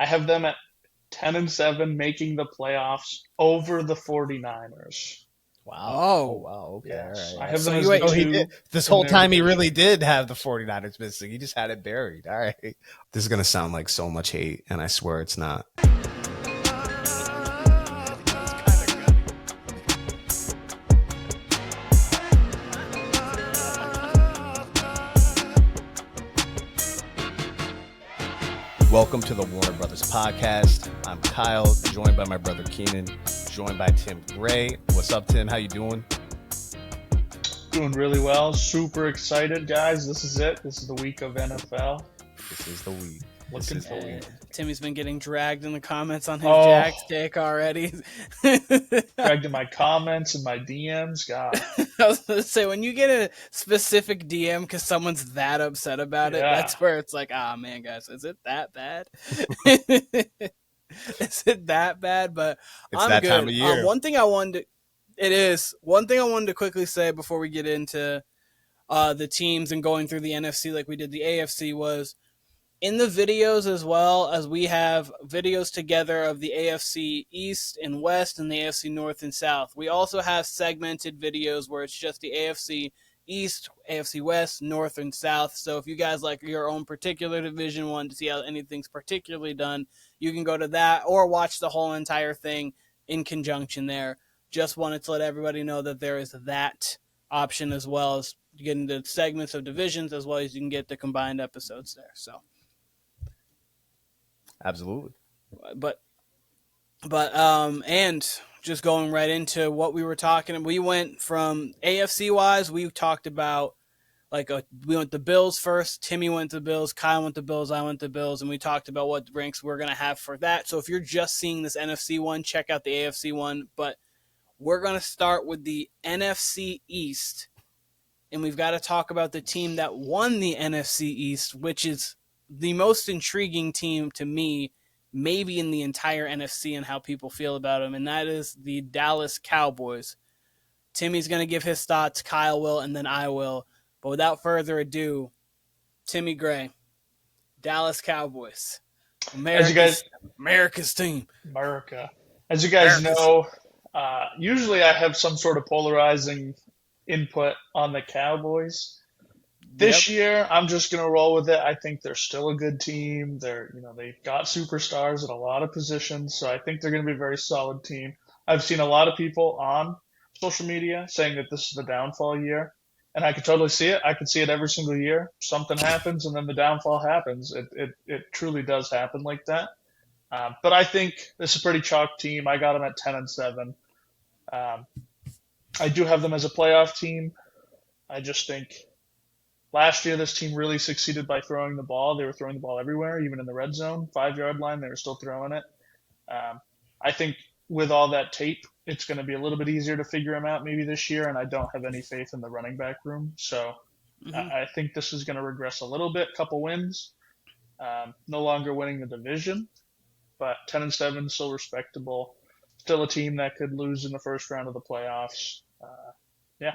I have them at 10-7, making the playoffs over the 49ers. Wow. Oh, Oh, wow. Okay. Yes, All I right. have so them you as the wait. Oh, he did. two This in whole their time he division. really did have the 49ers missing. He just had it buried. All right. This is going to sound like so much hate, and I swear it's not. Welcome to the Warner Brothers podcast. I'm Kyle, joined by my brother Keenan, joined by Tim Gray. What's up, Tim? How you doing? Doing really well. Super excited, guys. This is it. This is the week of NFL. This is the week. Looking forward. Timmy's been getting dragged in the comments on his Oh. Jags take already. Dragged in my comments and my DMs. God. I was going to say, when you get a specific DM because someone's that upset about it, Yeah. that's where it's like, man, guys, is it that bad? Is it that bad? But It's I'm that good. time of year. One thing I wanted to quickly say before we get into the teams and going through the NFC like we did the AFC was, in the videos as well, as we have videos together of the AFC East and West and the AFC North and South, we also have segmented videos where it's just the AFC East, AFC West, North, and South. So if you guys like your own particular division, want to see how anything's particularly done, you can go to that or watch the whole entire thing in conjunction there. Just wanted to let everybody know that there is that option, as well as get into segments of divisions, as well as you can get the combined episodes there. So. Absolutely. But and just going right into what we were talking, we went from AFC wise, we talked about we went to Bills first. Timmy went to Bills, Kyle went to Bills, I went to Bills, and we talked about what ranks we're gonna have for that. So if you're just seeing this NFC one, check out the AFC one. But we're gonna start with the NFC East, and we've got to talk about the team that won the NFC East, which is the most intriguing team to me, maybe in the entire NFC, and how people feel about them, and that is the Dallas Cowboys. Timmy's going to give his thoughts, Kyle will, and then I will. But without further ado, Timmy Gray, Dallas Cowboys, America's team. America. As you guys know, usually I have some sort of polarizing input on the Cowboys. This year, I'm just going to roll with it. I think they're still a good team. They've got superstars at a lot of positions, so I think they're going to be a very solid team. I've seen a lot of people on social media saying that this is the downfall year, and I could totally see it. I could see it every single year. Something happens, and then the downfall happens. It truly does happen like that. But I think this is a pretty chalk team. I got them at 10-7. I do have them as a playoff team. I just think last year, this team really succeeded by throwing the ball. They were throwing the ball everywhere, even in the red zone, 5-yard line. They were still throwing it. I think with all that tape, it's going to be a little bit easier to figure them out maybe this year, and I don't have any faith in the running back room. So I think this is going to regress a little bit, couple wins. No longer winning the division, but 10-7, still respectable. Still a team that could lose in the first round of the playoffs. Yeah.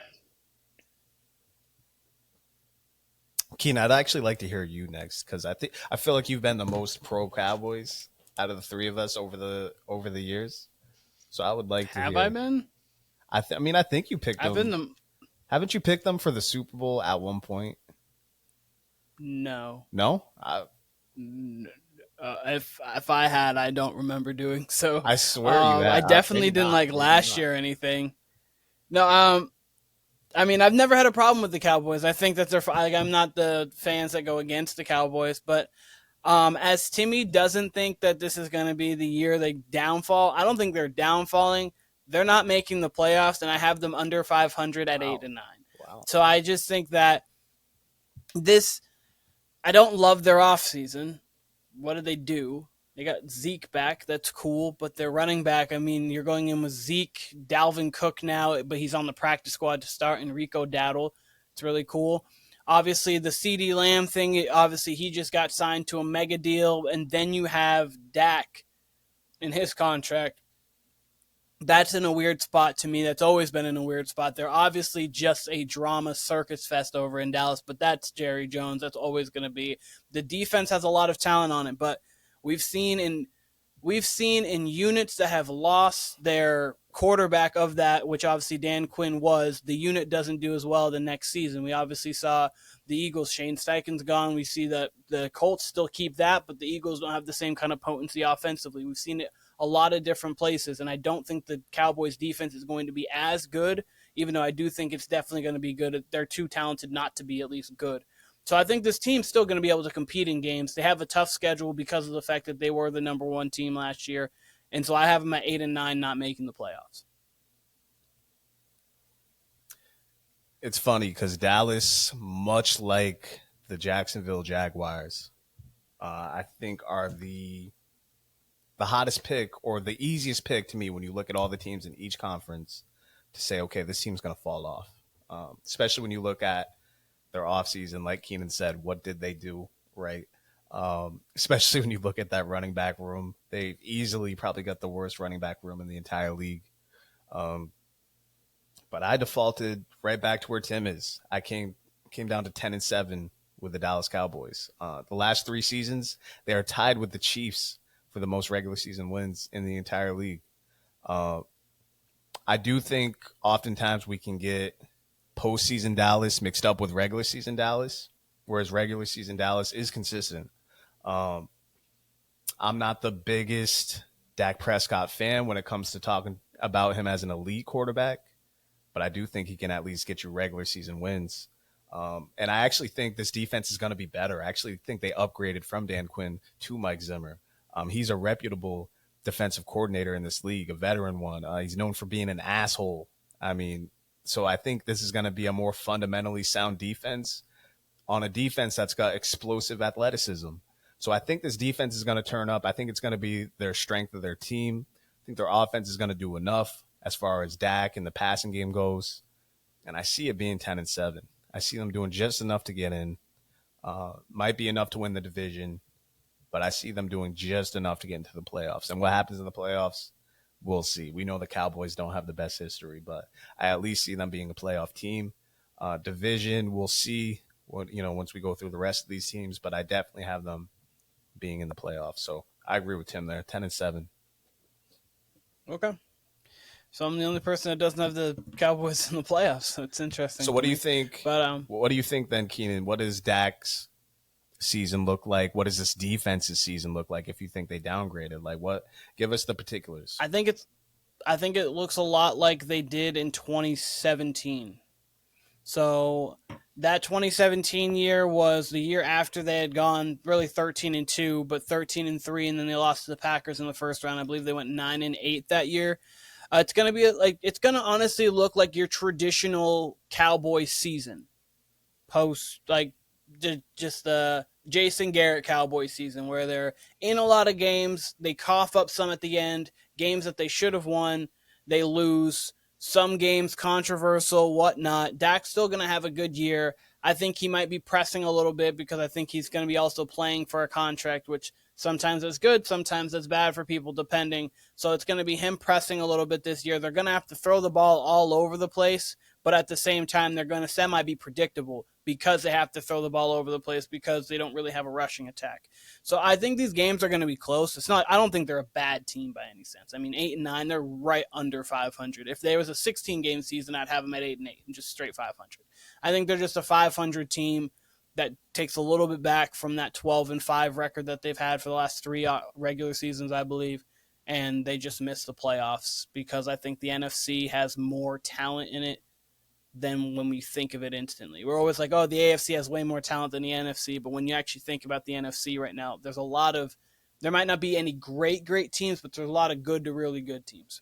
Keenan, I'd actually like to hear you next, because I feel like you've been the most pro Cowboys out of the three of us over the years. So I would like to hear. Have I been? I think you picked them. Haven't you picked them for the Super Bowl at one point? No. No? If I had, I don't remember doing so. I swear you had. I definitely didn't like last year or anything. No, I've never had a problem with the Cowboys. I think that I'm not the fans that go against the Cowboys, but as Timmy doesn't think that this is going to be the year they downfall, I don't think they're downfalling. They're not making the playoffs, and I have them under 500 at 8-9. Wow. So I just think that I don't love their offseason. What did they do? They got Zeke back. That's cool. But their running back, you're going in with Zeke, Dalvin Cook now, but he's on the practice squad to start, and Rico Dowdle. It's really cool. Obviously, the CeeDee Lamb thing, obviously he just got signed to a mega deal. And then you have Dak in his contract. That's in a weird spot to me. That's always been in a weird spot. They're obviously just a drama circus fest over in Dallas, but that's Jerry Jones. That's always going to be. The defense has a lot of talent on it, but We've seen in units that have lost their quarterback of that, which obviously Dan Quinn was, the unit doesn't do as well the next season. We obviously saw the Eagles, Shane Steichen's gone. We see that the Colts still keep that, but the Eagles don't have the same kind of potency offensively. We've seen it a lot of different places, and I don't think the Cowboys defense is going to be as good, even though I do think it's definitely going to be good. They're too talented not to be at least good. So I think this team's still going to be able to compete in games. They have a tough schedule because of the fact that they were the number one team last year. And so I have them at 8-9, not making the playoffs. It's funny because Dallas, much like the Jacksonville Jaguars, I think are the hottest pick or the easiest pick to me when you look at all the teams in each conference to say, okay, this team's going to fall off. Especially when you look at their offseason, like Keenan said, what did they do, right? Especially when you look at that running back room. They easily probably got the worst running back room in the entire league. But I defaulted right back to where Tim is. I came down to 10-7 with the Dallas Cowboys. The last 3 seasons, they are tied with the Chiefs for the most regular season wins in the entire league. I do think oftentimes we can get postseason Dallas mixed up with regular season Dallas, whereas regular season Dallas is consistent. I'm not the biggest Dak Prescott fan when it comes to talking about him as an elite quarterback, but I do think he can at least get you regular season wins. And I actually think this defense is going to be better. I actually think they upgraded from Dan Quinn to Mike Zimmer. He's a reputable defensive coordinator in this league, a veteran one. He's known for being an asshole. So I think this is going to be a more fundamentally sound defense on a defense that's got explosive athleticism. So I think this defense is going to turn up. I think it's going to be their strength of their team. I think their offense is going to do enough as far as Dak and the passing game goes. And I see it being 10-7. I see them doing just enough to get in. Might be enough to win the division, but I see them doing just enough to get into the playoffs. And what happens in the playoffs, we'll see. We know the Cowboys don't have the best history, but I at least see them being a playoff team. Division, we'll see once we go through the rest of these teams, but I definitely have them being in the playoffs. So I agree with Tim there, 10-7. Okay. So I'm the only person that doesn't have the Cowboys in the playoffs. So it's interesting. So what do you think? But what do you think then, Keenan? What does Dak's season look like? What does this defense's season look like if you think they downgraded? Like what? Give us the particulars. I think it looks a lot like they did in 2017. So that 2017 year was the year after they had gone really 13-2, but 13-3, and then they lost to the Packers in the first round. I believe they went 9-8 that year. It's gonna be it's gonna honestly look like your traditional Cowboys season, post just the Jason Garrett Cowboys season, where they're in a lot of games, they cough up some at the end, games that they should have won, they lose. Some games controversial, whatnot. Dak's still going to have a good year. I think he might be pressing a little bit because I think he's going to be also playing for a contract, which sometimes is good, sometimes it's bad for people, depending. So it's going to be him pressing a little bit this year. They're going to have to throw the ball all over the place, but at the same time, they're going to semi-be predictable because they have to throw the ball over the place because they don't really have a rushing attack. So I think these games are going to be close. I don't think they're a bad team by any sense. 8-9, they're right under 500. If there was a 16-game season, I'd have them at 8-8 and just straight 500. I think they're just a 500 team that takes a little bit back from that 12-5 record that they've had for the last 3 regular seasons, I believe, and they just missed the playoffs because I think the NFC has more talent in it than when we think of it instantly. We're always like, oh, the AFC has way more talent than the NFC, but when you actually think about the NFC right now, there might not be any great teams, but there's a lot of good to really good teams.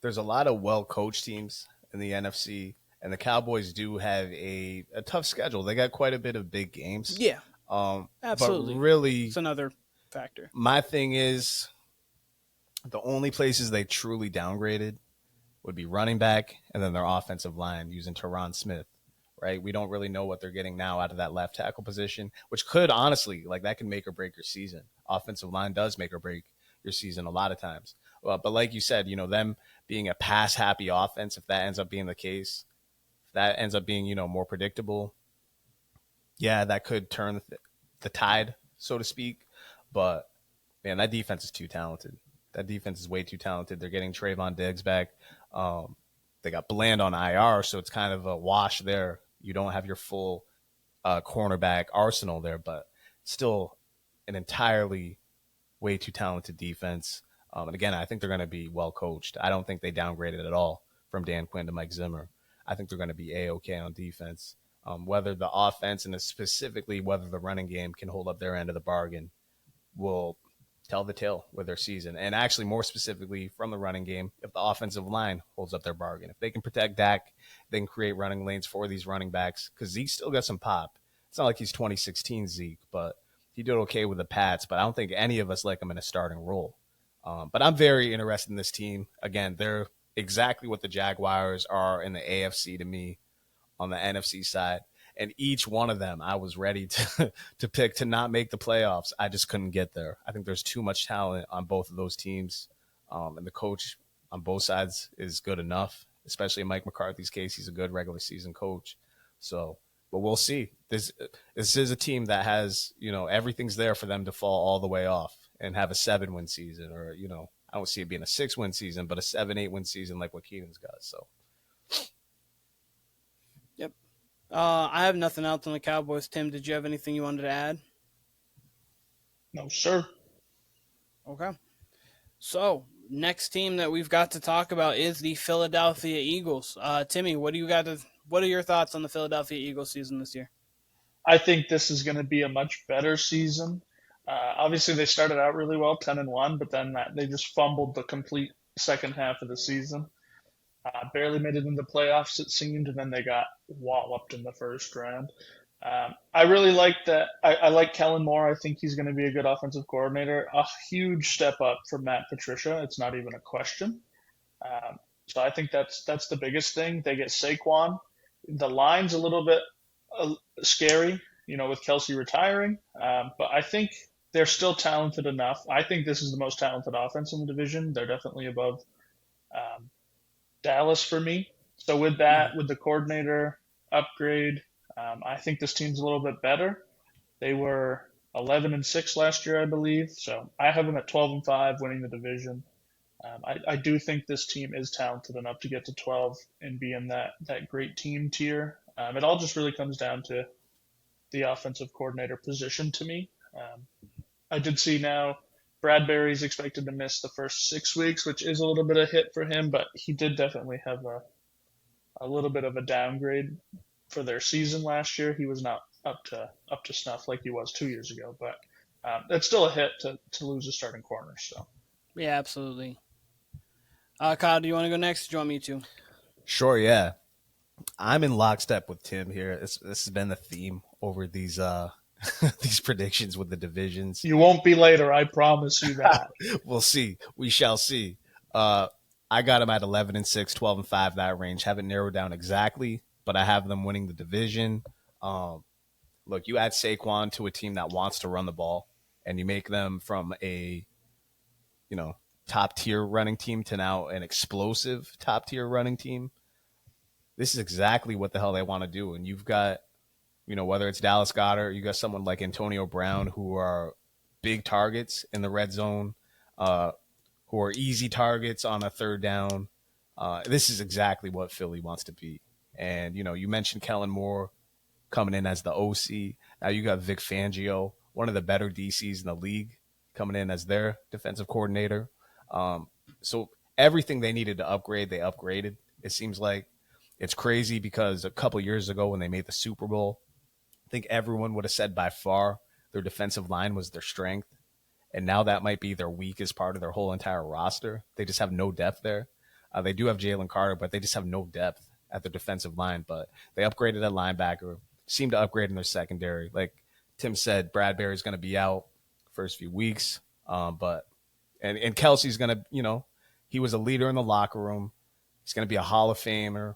There's a lot of well-coached teams in the NFC, and the Cowboys do have a tough schedule. They got quite a bit of big games. Yeah, absolutely. But really, it's another factor. My thing is the only places they truly downgraded would be running back and then their offensive line using Tyron Smith, right? We don't really know what they're getting now out of that left tackle position, which could honestly, that can make or break your season. Offensive line does make or break your season a lot of times. But like you said, them being a pass-happy offense, if that ends up being the case, if that ends up being, more predictable, yeah, that could turn the tide, so to speak. But man, that defense is too talented. That defense is way too talented. They're getting Trayvon Diggs back. They got Bland on IR, so it's kind of a wash there. You don't have your full cornerback arsenal there, but still an entirely way too talented defense. And again, I think they're going to be well coached. I don't think they downgraded at all from Dan Quinn to Mike Zimmer. I think they're going to be A-OK on defense. Whether the offense and specifically whether the running game can hold up their end of the bargain will tell the tale with their season. And actually, more specifically from the running game, if the offensive line holds up their bargain, if they can protect Dak, they can create running lanes for these running backs because Zeke's still got some pop. It's not like he's 2016 Zeke, but he did okay with the Pats, but I don't think any of us like him in a starting role. But I'm very interested in this team. Again, they're exactly what the Jaguars are in the AFC to me on the NFC side. And each one of them, I was ready to pick to not make the playoffs. I just couldn't get there. I think there's too much talent on both of those teams. And the coach on both sides is good enough, especially in Mike McCarthy's case. He's a good regular season coach. So, but we'll see. This is a team that has, everything's there for them to fall all the way off and have a 7-win season, or, I don't see it being a 6-win season, but a 7-8-win season like what Keenan's got. So, yep. I have nothing else on the Cowboys. Tim, did you have anything you wanted to add? No, sir. Okay. So, next team that we've got to talk about is the Philadelphia Eagles. Timmy, what are your thoughts on the Philadelphia Eagles season this year? I think this is going to be a much better season. Obviously, they started out really well, 10-1, but then they just fumbled the complete second half of the season. Barely made it into playoffs, it seemed, and then they got walloped in the first round. I really like that. I like Kellen Moore. I think he's going to be a good offensive coordinator. A huge step up from Matt Patricia. It's not even a question. So I think that's the biggest thing. They get Saquon. The line's a little bit scary, with Kelsey retiring. But I think they're still talented enough. I think this is the most talented offense in the division. They're definitely above Dallas for me. So with that, with the coordinator upgrade, I think this team's a little bit better. They were 11-6 last year, I believe. So I have them at 12-5, winning the division. I do think this team is talented enough to get to 12 and be in that great team tier. It all just really comes down to the offensive coordinator position to me. I did see now Bradbury's expected to miss the first 6 weeks, which is a little bit of a hit for him, but he did definitely have a little bit of a downgrade for their season last year. He was not up to snuff like he was 2 years ago, but it's still a hit to lose a starting corner. So yeah, absolutely. Kyle, do you want to go next? Or do you want me to? sure, yeah. I'm in lockstep with Tim here. This has been the theme over these these predictions with the divisions. you won't be later, I promise you that. We'll see. We shall see. I got them at 11-6, 12-5, that range. Haven't narrowed down exactly, but I have them winning the division. Look, you add Saquon to a team that wants to run the ball, and you make them from a top tier running team to now an explosive top tier running team. This is exactly what the hell they want to do. And you've got, whether it's Dallas Goedert, you got someone like Antonio Brown who are big targets in the red zone, who are easy targets on a third down. This is exactly what Philly wants to be. And, you mentioned Kellen Moore coming in as the OC. Now you got Vic Fangio, one of the better DCs in the league, coming in as their defensive coordinator. So everything they needed to upgrade, they upgraded. It seems like it's crazy because a couple years ago when they made the Super Bowl, I think everyone would have said by far their defensive line was their strength. And now that might be their weakest part of their whole entire roster. They just have no depth there. They do have Jalen Carter, but they just have no depth at their defensive line. But they upgraded at linebacker, seemed to upgrade in their secondary. Like Tim said, Bradbury's going to be out first few weeks. But Kelsey's going to, he was a leader in the locker room. He's going to be a Hall of Famer.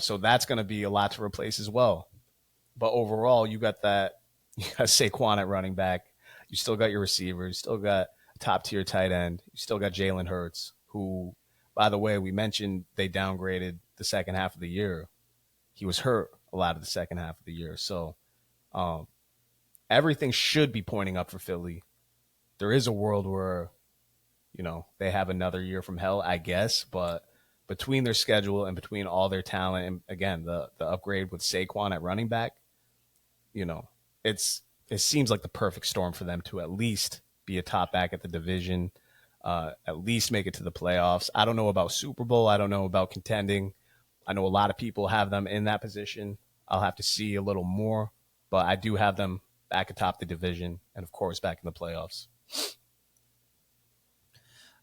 So that's going to be a lot to replace as well. But overall, you got Saquon at running back. You still got your receivers. You still got a top-tier tight end. You still got Jalen Hurts, who, by the way, we mentioned they downgraded the second half of the year. He was hurt a lot of the second half of the year. So everything should be pointing up for Philly. there is a world where, they have another year from hell, I guess. But between their schedule and between all their talent, and again, the upgrade with Saquon at running back, you know, it seems like the perfect storm for them to at least be a top back at the division, at least make it to the playoffs. I don't know about Super Bowl. I don't know about contending. I know a lot of people have them in that position. I'll have to see a little more, but I do have them back atop the division and, of course, back in the playoffs.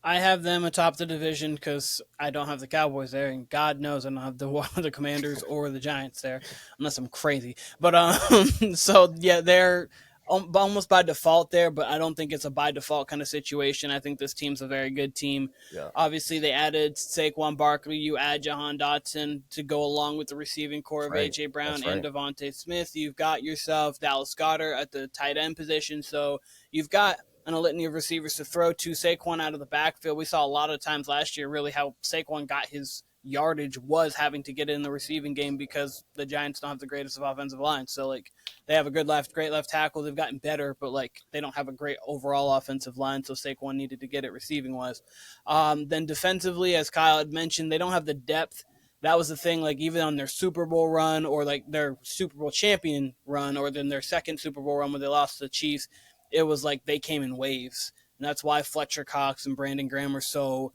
I have them atop the division because I don't have the Cowboys there, and God knows I don't have the Commanders or the Giants there, unless I'm crazy. But so yeah, they're almost by default there, but I don't think it's a by default kind of situation. I think this team's a very good team. Yeah. Obviously, they added Saquon Barkley. You add Jahan Dotson to go along with the receiving core of A.J. Brown and Devontae Smith. You've got yourself Dallas Goedert at the tight end position, so you've got and a litany of receivers to throw to. Saquon out of the backfield. We saw a lot of times last year really how Saquon got his yardage was having to get in the receiving game because the Giants don't have the greatest of offensive lines. So, they have a great left tackle. They've gotten better, but, they don't have a great overall offensive line, so Saquon needed to get it receiving-wise. Then defensively, as Kyle had mentioned, they don't have the depth. That was the thing, even on their Super Bowl run or, their Super Bowl champion run or then their second Super Bowl run when they lost to the Chiefs, it was like they came in waves. And that's why Fletcher Cox and Brandon Graham are so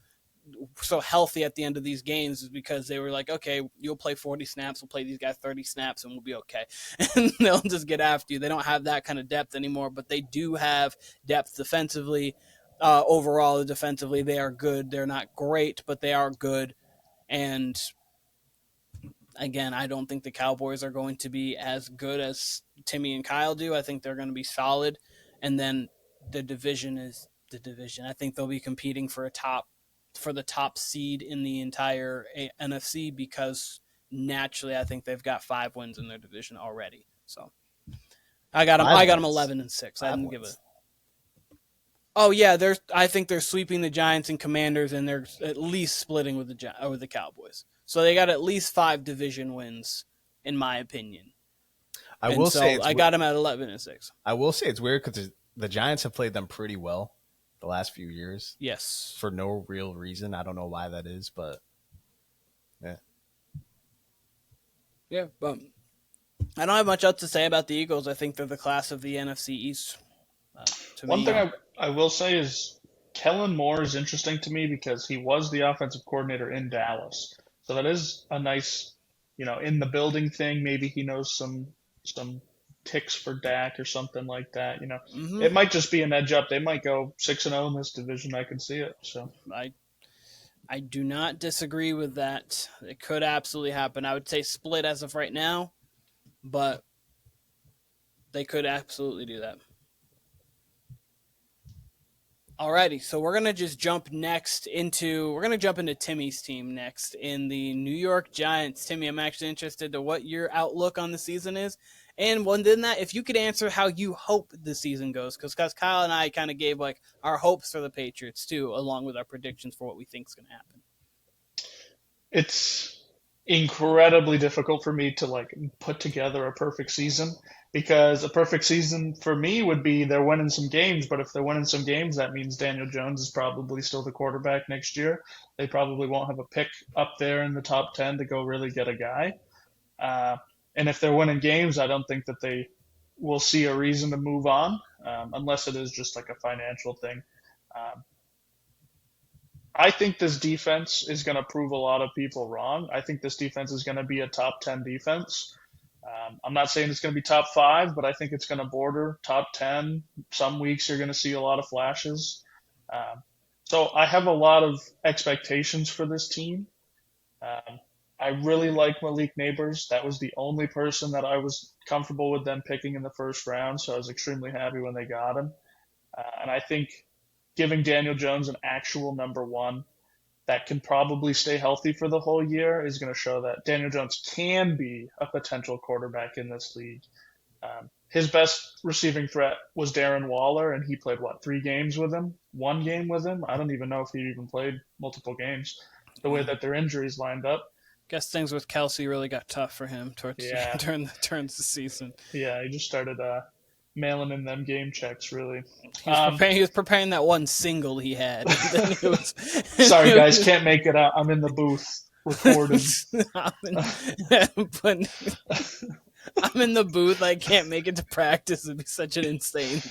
healthy at the end of these games, is because they were like, okay, you'll play 40 snaps, we'll play these guys 30 snaps, and we'll be okay. And they'll just get after you. They don't have that kind of depth anymore, but they do have depth defensively. Overall, defensively, they are good. They're not great, but they are good. And again, I don't think the Cowboys are going to be as good as Timmy and Kyle do. I think they're going to be solid. And then the division is the division. I think they'll be competing for the top seed in the entire NFC because naturally I think they've got 5 wins in their division already. So I got them 11-6. I didn't give it. Oh yeah, I think they're sweeping the Giants and Commanders, and they're at least splitting with the Cowboys. So they got at least 5 division wins, in my opinion. I got them at 11-6. I will say it's weird because the Giants have played them pretty well the last few years. Yes. For no real reason. I don't know why that is, but yeah. Yeah, but I don't have much else to say about the Eagles. I think they're the class of the NFC East. One thing I will say is Kellen Moore is interesting to me because he was the offensive coordinator in Dallas. So that is a nice, in the building thing. Maybe he knows some ticks for Dak or something like that. Mm-hmm. It might just be an edge up. They might go 6-0 in this division. I can see it. So I do not disagree with that. It could absolutely happen. I would say split as of right now, but they could absolutely do that. Alrighty, so we're gonna just jump into Timmy's team next in the New York Giants. Timmy, I'm actually interested to what your outlook on the season is, and within that, if you could answer how you hope the season goes, because Kyle and I kind of gave our hopes for the Patriots too, along with our predictions for what we think is gonna happen. It's incredibly difficult for me to put together a perfect season. Because a perfect season for me would be they're winning some games, but if they're winning some games, that means Daniel Jones is probably still the quarterback next year. They probably won't have a pick up there in the top 10 to go really get a guy. And if they're winning games, I don't think that they will see a reason to move on, unless it is just a financial thing. I think this defense is going to prove a lot of people wrong. I think this defense is going to be a top 10 defense. I'm not saying it's going to be top 5, but I think it's going to border top 10. Some weeks you're going to see a lot of flashes. So I have a lot of expectations for this team. I really like Malik Neighbors. That was the only person that I was comfortable with them picking in the first round, so I was extremely happy when they got him. And I think giving Daniel Jones an actual number 1 that can probably stay healthy for the whole year is going to show that Daniel Jones can be a potential quarterback in this league. His best receiving threat was Darren Waller, and he played, 3 games with him? 1 game with him? I don't even know if he even played multiple games, the way that their injuries lined up. Guess things with Kelsey really got tough for him during the season. Yeah, he just started mailing in them game checks, really. He was preparing. He was preparing that one single he had. And then he was. Sorry, guys, can't make it out. I'm in the booth recording. I'm in the booth. I can't make it to practice. It'd be such an insane.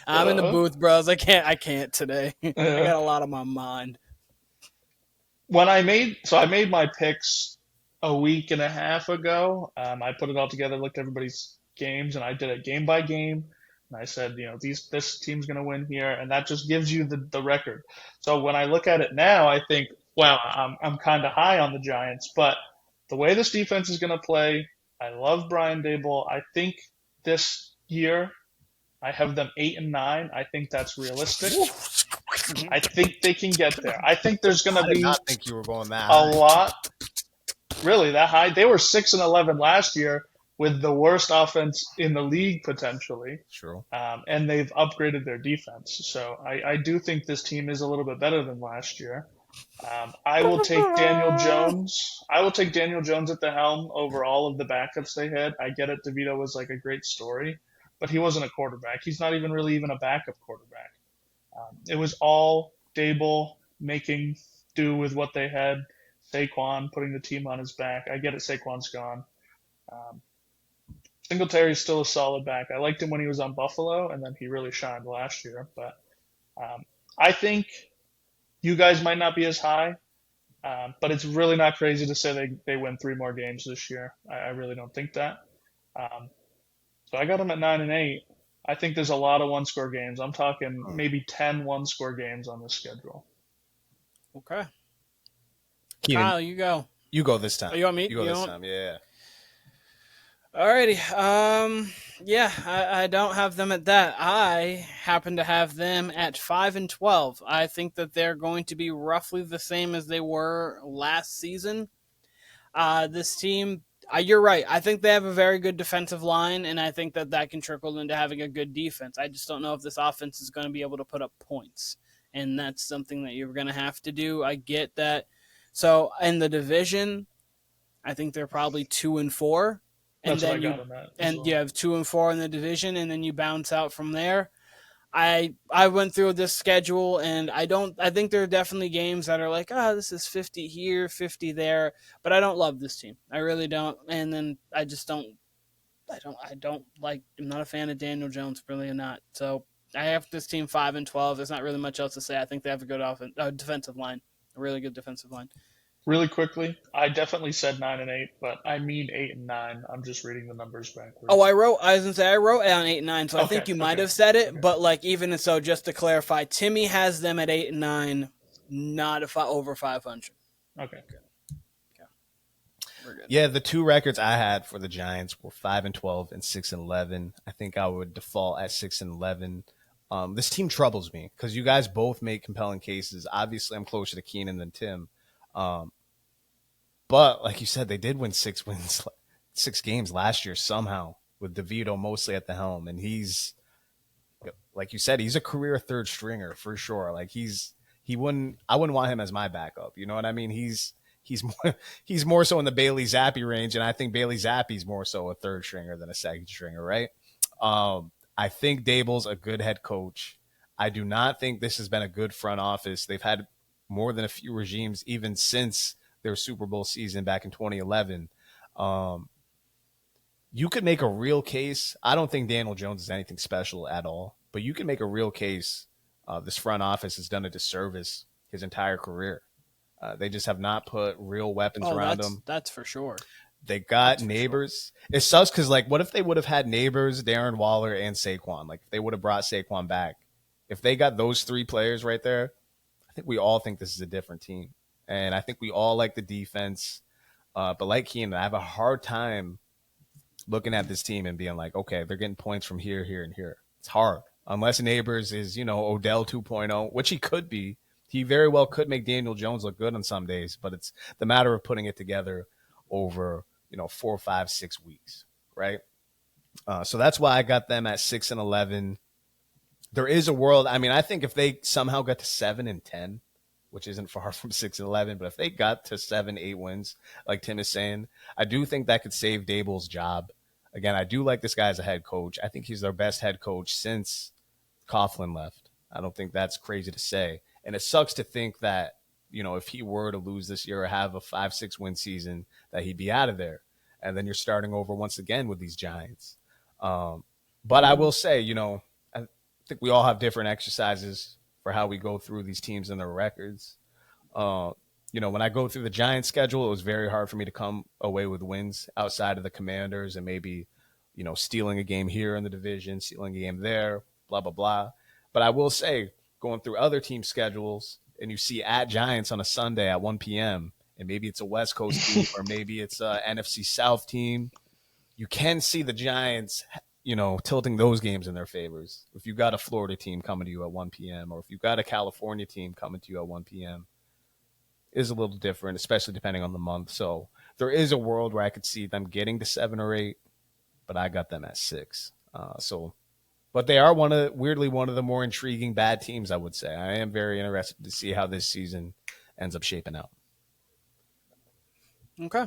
I'm in the booth, bros. I can't today. I got a lot on my mind. I made my picks a week and a half ago. I put it all together, looked at everybody's games, and I did it game by game. And I said, this team's going to win here, and that just gives you the record. So when I look at it now, I think, wow, I'm kind of high on the Giants, but the way this defense is going to play, I love Brian Daboll. I think this year I have them 8-9. I think that's realistic. I think they can get there. I think there's going to be. I did not think you were going that a high. lot. Really, that high? They were 6-11 last year with the worst offense in the league potentially. True. And they've upgraded their defense. So I do think this team is a little bit better than last year. I will take Daniel Jones. I will take Daniel Jones at the helm over all of the backups they had. I get it. DeVito was like a great story, but he wasn't a quarterback. He's not even a backup quarterback. It was all Daboll making do with what they had. Saquon putting the team on his back. I get it. Saquon's gone. Singletary's still a solid back. I liked him when he was on Buffalo, and then he really shined last year. But I think you guys might not be as high, but it's really not crazy to say they win 3 more games this year. I really don't think that. So I got them at 9-8. I think there's a lot of one-score games. I'm talking maybe 10 one-score games on this schedule. Okay. Keenan, Kyle, you go. You go this time. Oh, you want me? You go this time, yeah. Alrighty. Yeah, I don't have them at that. I happen to have them at 5-12. I think that they're going to be roughly the same as they were last season. This team, you're right. I think they have a very good defensive line, and I think that can trickle into having a good defense. I just don't know if this offense is going to be able to put up points, and that's something that you're going to have to do. I get that. So in the division, I think they're probably 2-4. And That's then you have 2-4 in the division, and then you bounce out from there. I went through this schedule, and I think there are definitely games that are like, this is 50 here, 50 there, but I don't love this team. I really don't. And then I just don't. I'm not a fan of Daniel Jones, really not. So I have this team 5-12. There's not really much else to say. I think they have a good defensive line, a really good defensive line. Really quickly, I definitely said 9-8, but I mean 8-9. I'm just reading the numbers backwards. Oh, I wrote down 8-9, so I think you might have said it. Okay. But even so, just to clarify, Timmy has them at 8-9, not over 500. Okay. We're good. Yeah, the 2 records I had for the Giants were 5-12 and 6-11. I think I would default at 6-11. This team troubles me because you guys both make compelling cases. Obviously, I'm closer to Keenan than Tim. But like you said, they did win 6 games last year somehow with DeVito mostly at the helm. And he's, like you said, he's a career 3rd stringer for sure. Like I wouldn't want him as my backup. You know what I mean? He's more so in the Bailey Zappi range. And I think Bailey Zappi's more so a 3rd stringer than a 2nd stringer. Right. I think Daboll's a good head coach. I do not think this has been a good front office. They've had more than a few regimes, even since their Super Bowl season back in 2011. You could make a real case. I don't think Daniel Jones is anything special at all, but you can make a real case. This front office has done a disservice his entire career. They just have not put real weapons around him. That's for sure. They got Neighbors. Sure. It sucks because, what if they would have had Neighbors, Darren Waller, and Saquon? If they would have brought Saquon back. If they got those 3 players right there, I think we all think this is a different team. And I think we all like the defense. But like Keenan, I have a hard time looking at this team and being like, okay, they're getting points from here, here, and here. It's hard. Unless Neighbors is, Odell 2.0, which he could be. He very well could make Daniel Jones look good on some days. But it's the matter of putting it together over, 4, 5, 6 weeks, right? So that's why I got them at 6-11. There is a world. I mean, I think if they somehow got to 7-10, which isn't far from 6-11, but if they got to 7-8 wins, like Tim is saying, I do think that could save Daboll's job. Again, I do like this guy as a head coach. I think he's their best head coach since Coughlin left. I don't think that's crazy to say. And it sucks to think that, if he were to lose this year or have a 5-6 win season, that he'd be out of there. And then you're starting over once again with these Giants. But I will say, I think we all have different exercises for how we go through these teams and their records. When I go through the Giants schedule, it was very hard for me to come away with wins outside of the Commanders and maybe, stealing a game here in the division, stealing a game there, blah, blah, blah. But I will say, going through other team schedules, and you see at Giants on a Sunday at 1 p.m., and maybe it's a West Coast team or maybe it's a NFC South team, you can see the Giants, tilting those games in their favors. If you've got a Florida team coming to you at 1 p.m. or if you've got a California team coming to you at 1 p.m., is a little different, especially depending on the month. So there is a world where I could see them getting to 7 or 8, but I got them at 6. But they are weirdly one of the more intriguing bad teams, I would say. I am very interested to see how this season ends up shaping out. Okay.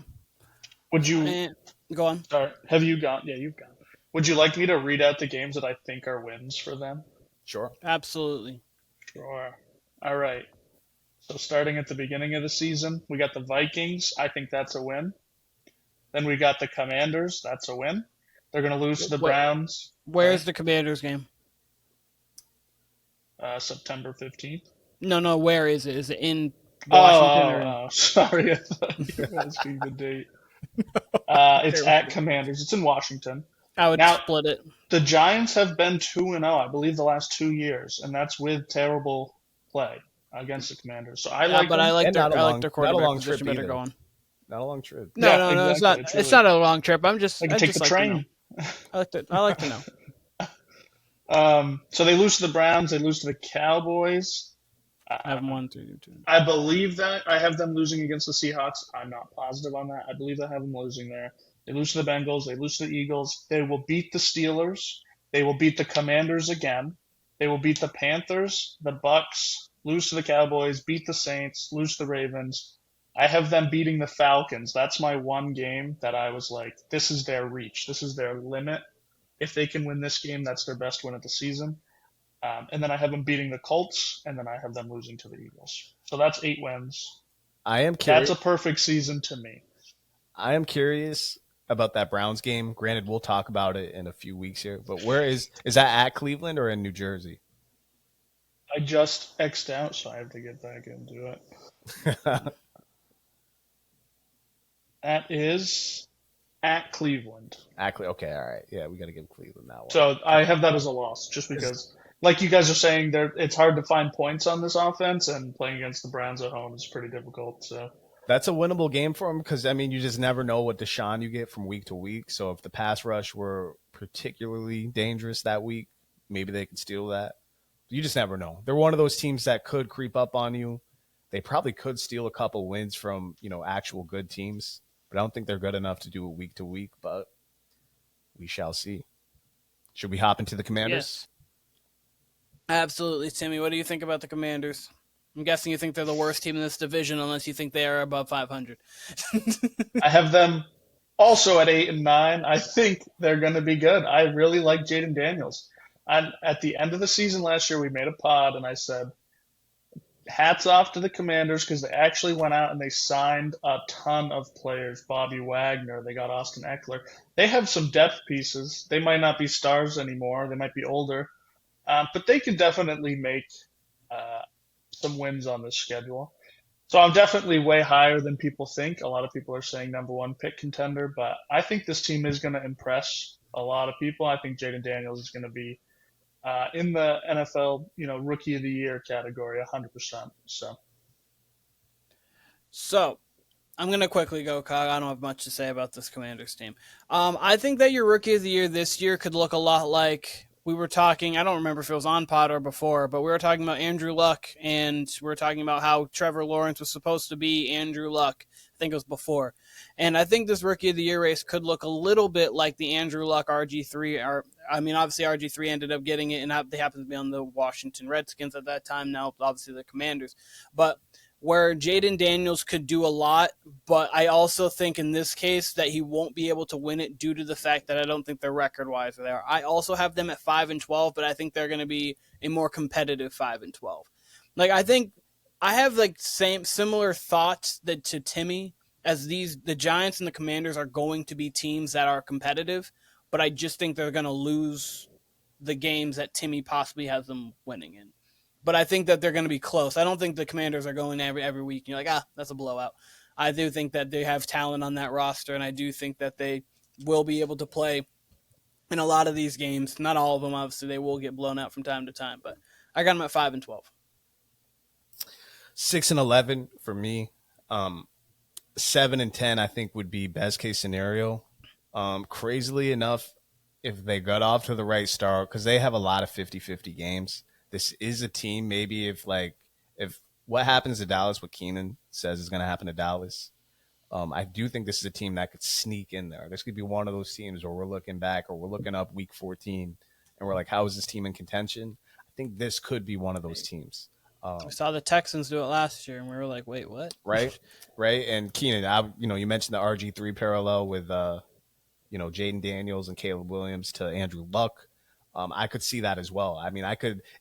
Would you go on? Sorry, have you gone? Yeah, you've gone. Would you like me to read out the games that I think are wins for them? Sure. Absolutely. Sure. All right. So starting at the beginning of the season, we got the Vikings. I think that's a win. Then we got the Commanders. That's a win. They're going to lose to the Browns. Where's the Commanders game? September 15th. No. Where is it? Is it in Washington? Oh, sorry. I thought you were asking the date. It's at Commanders. It's in Washington. I would split it. The Giants have been 2-0, I believe, the last 2 years, and that's with terrible play against the Commanders. So I like their quarterback position better go on. Not a long trip. No, exactly. It's not a long trip. I take the train. I like to know. So they lose to the Browns. They lose to the Cowboys. I have 1, 3, 2. I believe that I have them losing against the Seahawks. I'm not positive on that. I believe I have them losing there. They lose to the Bengals. They lose to the Eagles. They will beat the Steelers. They will beat the Commanders again. They will beat the Panthers, the Bucks, lose to the Cowboys, beat the Saints, lose to the Ravens. I have them beating the Falcons. That's my one game that I was like, this is their reach. This is their limit. If they can win this game, that's their best win of the season. And then I have them beating the Colts, and then I have them losing to the Eagles. So that's 8 wins. I am curious. That's a perfect season to me. I am curious about that Browns game. Granted, we'll talk about it in a few weeks here, but where is that at Cleveland or in New Jersey? I just X'd out, so I have to get back into it. That is at Cleveland. Okay, all right. Yeah, we got to give Cleveland that one. So I have that as a loss, just because, like you guys are saying, it's hard to find points on this offense, and playing against the Browns at home is pretty difficult. So that's a winnable game for them because, you just never know what Deshaun you get from week to week. So if the pass rush were particularly dangerous that week, maybe they could steal that. You just never know. They're one of those teams that could creep up on you. They probably could steal a couple wins from, actual good teams. But I don't think they're good enough to do it week to week, but we shall see. Should we hop into the Commanders? Yes. Absolutely, Timmy. What do you think about the Commanders? I'm guessing you think they're the worst team in this division unless you think they are above 500. I have them also at 8 and 9. I think they're going to be good. I really like Jaden Daniels. And at the end of the season last year, we made a pod, and I said, hats off to the Commanders because they actually went out and they signed a ton of players. Bobby Wagner, they got Austin Eckler. They have some depth pieces. They might not be stars anymore. They might be older. But they can definitely make some wins on this schedule. So I'm definitely way higher than people think. A lot of people are saying number 1 pick contender, but I think this team is going to impress a lot of people. I think Jaden Daniels is going to be in the NFL, Rookie of the Year category, 100%. So I'm going to quickly go, Cog. I don't have much to say about this Commanders team. I think that your Rookie of the Year this year could look a lot like we were talking. I don't remember if it was on pod or before, but we were talking about Andrew Luck, and we were talking about how Trevor Lawrence was supposed to be Andrew Luck. I think it was before. And I think this Rookie of the Year race could look a little bit like the Andrew Luck RG3. Obviously RG3 ended up getting it, and they happened to be on the Washington Redskins at that time. Now, obviously, the Commanders. But where Jaden Daniels could do a lot, but I also think in this case that he won't be able to win it due to the fact that I don't think they're record wise there. I also have them at 5-12, but I think they're going to be a more competitive 5-12. Like I think I have like similar thoughts that to Timmy as the Giants and the Commanders are going to be teams that are competitive, but I just think they're going to lose the games that Timmy possibly has them winning in. But I think that they're going to be close. I don't think the Commanders are going every week. And you're like, that's a blowout. I do think that they have talent on that roster, and I do think that they will be able to play in a lot of these games. Not all of them, obviously. They will get blown out from time to time, but I got them at 5-12. 6-11 for me. 7-10, I think, would be best case scenario. Crazily enough, if they got off to the right start, because they have a lot of 50-50 games. This is a team, maybe if what happens to Dallas, what Keenan says is going to happen to Dallas, I do think this is a team that could sneak in there. This could be one of those teams where we're looking back or we're looking up week 14 and we're like, how is this team in contention? I think this could be one of those teams. We saw the Texans do it last year, and we were like, wait, what? Right. And Keenan, you mentioned the RG3 parallel with, Jaden Daniels and Caleb Williams to Andrew Luck. I could see that as well. I mean,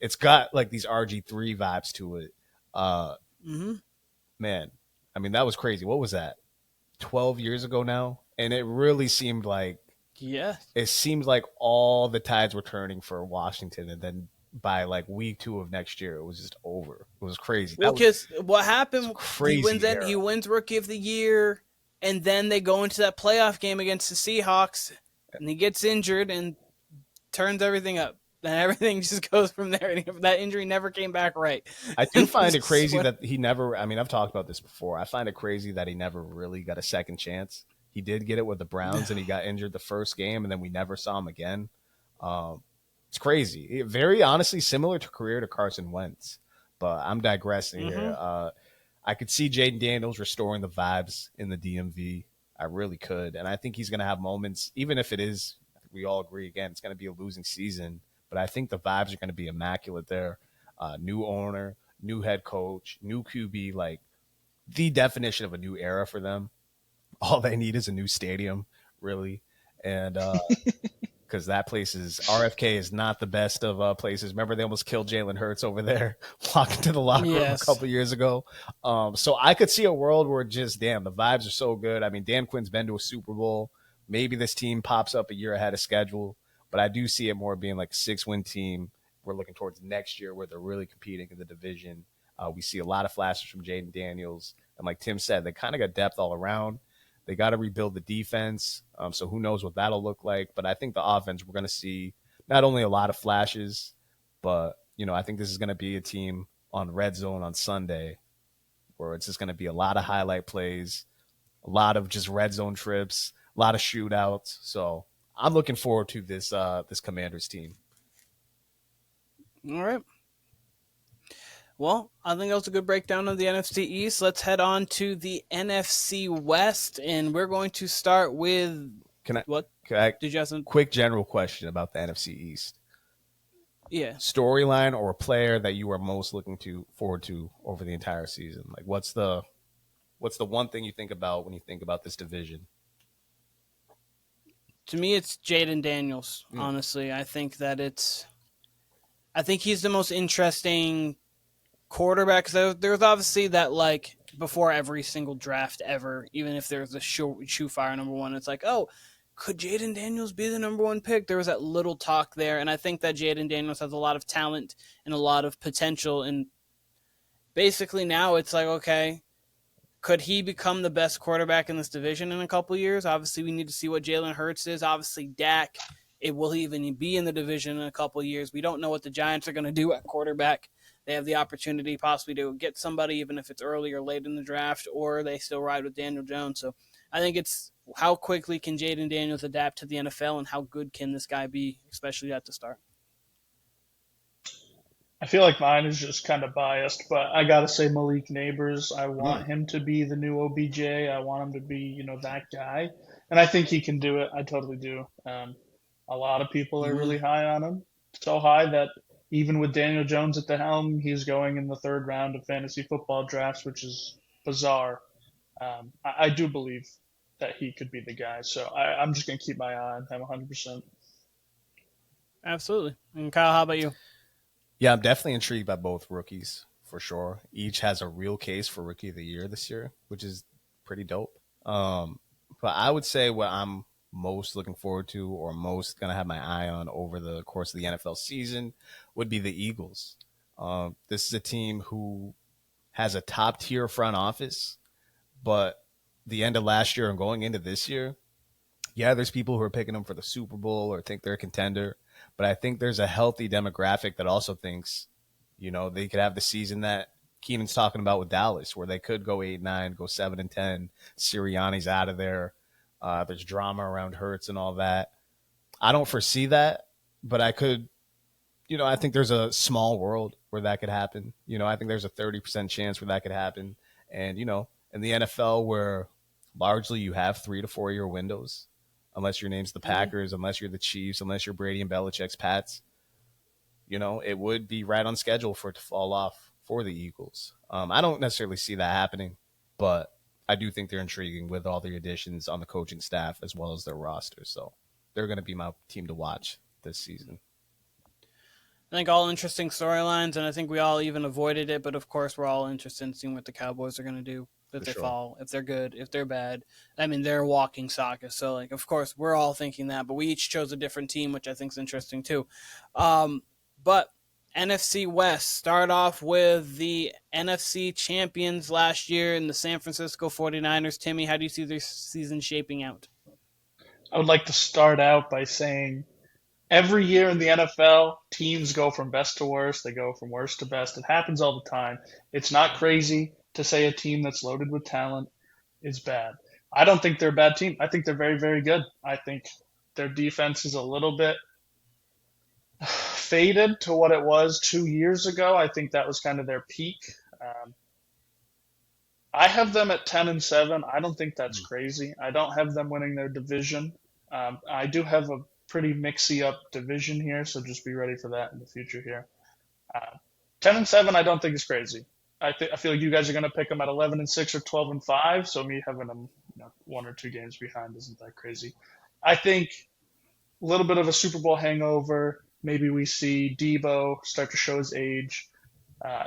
it's got like these RG3 vibes to it. Man, I mean, that was crazy. What was that? 12 years ago now? And it really seemed like, it seemed like all the tides were turning for Washington. And then by like week 2 of next year, it was just over. It was crazy. Well, because what happened, crazy he wins Rookie of the Year, and then they go into that playoff game against the Seahawks, and he gets injured and turns everything up. And everything just goes from there. And that injury never came back right. I do find it crazy that he never, I've talked about this before. I find it crazy that he never really got a second chance. He did get it with the Browns, and he got injured the first game, and then we never saw him again. It's crazy. Very honestly similar to career to Carson Wentz. But I'm digressing here. I could see Jaden Daniels restoring the vibes in the DMV. I really could. And I think he's going to have moments, even if it is, we all agree, again, it's going to be a losing season. But I think the vibes are going to be immaculate there. New owner, new head coach, new QB, like the definition of a new era for them. All they need is a new stadium, really. And because that place is, RFK is not the best of places. Remember, they almost killed Jalen Hurts over there, walking to the locker room a couple years ago. So I could see a world where just, damn, the vibes are so good. I mean, Dan Quinn's been to a Super Bowl. Maybe this team pops up a year ahead of schedule. But I do see it more being like a 6-win team. We're looking towards next year where they're really competing in the division. We see a lot of flashes from Jaden Daniels. And like Tim said, they kind of got depth all around. They got to rebuild the defense. So who knows what that'll look like. But I think the offense, we're going to see not only a lot of flashes, but, I think this is going to be a team on Red Zone on Sunday where it's just going to be a lot of highlight plays, a lot of just red zone trips, a lot of shootouts. So I'm looking forward to this Commanders team. All right. Well, I think that was a good breakdown of the NFC East. Let's head on to the NFC West, and we're going to start with what? Did you have some quick general question about the NFC East? Yeah. Storyline or a player that you are most looking forward to over the entire season? Like, what's the one thing you think about when you think about this division? To me, it's Jaden Daniels, honestly. I think he's the most interesting quarterback. So there's obviously that, like, before every single draft ever, even if there's a surefire number one, it's like, oh, could Jaden Daniels be the number one pick? There was that little talk there, and I think that Jaden Daniels has a lot of talent and a lot of potential. And basically now it's like, okay, could he become the best quarterback in this division in a couple years? Obviously, we need to see what Jalen Hurts is. Obviously, Dak, it will even be in the division in a couple years. We don't know what the Giants are going to do at quarterback. They have the opportunity possibly to get somebody, even if it's early or late in the draft, or they still ride with Daniel Jones. So I think it's how quickly can Jaden Daniels adapt to the NFL and how good can this guy be, especially at the start. I feel like mine is just kind of biased, but I got to say Malik Neighbors. I want him to be the new OBJ. I want him to be, that guy. And I think he can do it. I totally do. A lot of people are really high on him. So high that even with Daniel Jones at the helm, he's going in the third round of fantasy football drafts, which is bizarre. I do believe that he could be the guy. So I'm just going to keep my eye on him 100%. Absolutely. And Kyle, how about you? Yeah, I'm definitely intrigued by both rookies for sure. Each has a real case for rookie of the year this year, which is pretty dope. But I would say what I'm most looking forward to or most going to have my eye on over the course of the NFL season would be the Eagles. This is a team who has a top tier front office, but the end of last year and going into this year, yeah, there's people who are picking them for the Super Bowl or think they're a contender, but I think there's a healthy demographic that also thinks, they could have the season that Keenan's talking about with Dallas, where they could go 8-9, go 7-10. Sirianni's out of there. There's drama around Hurts and all that. I don't foresee that, but I could. I think there's a small world where that could happen. I think there's a 30% chance where that could happen. And in the NFL, where largely you have 3 to 4 year windows, unless your name's the Packers, unless you're the Chiefs, unless you're Brady and Belichick's Pats, it would be right on schedule for it to fall off for the Eagles. I don't necessarily see that happening, but I do think they're intriguing with all the additions on the coaching staff as well as their roster. So they're going to be my team to watch this season. I think all interesting storylines, and I think we all even avoided it, but of course we're all interested in seeing what the Cowboys are going to do. If they fall, if they're good, if they're bad. I mean, they're a walking saga. So, of course, we're all thinking that, but we each chose a different team, which I think is interesting too. But NFC West, start off with the NFC champions last year in the San Francisco 49ers. Timmy, how do you see their season shaping out? I would like to start out by saying every year in the NFL, teams go from best to worst. They go from worst to best. It happens all the time. It's not crazy to say a team that's loaded with talent is bad. I don't think they're a bad team. I think they're very, very good. I think their defense is a little bit faded to what it was 2 years ago. I think that was kind of their peak. I have them at 10-7. I don't think that's crazy. I don't have them winning their division. I do have a pretty mixy up division here, so just be ready for that in the future here. 10-7, I don't think is crazy. I feel like you guys are going to pick them at 11-6 or 12-5. So me having them 1 or 2 games behind isn't that crazy. I think a little bit of a Super Bowl hangover. Maybe we see Debo start to show his age.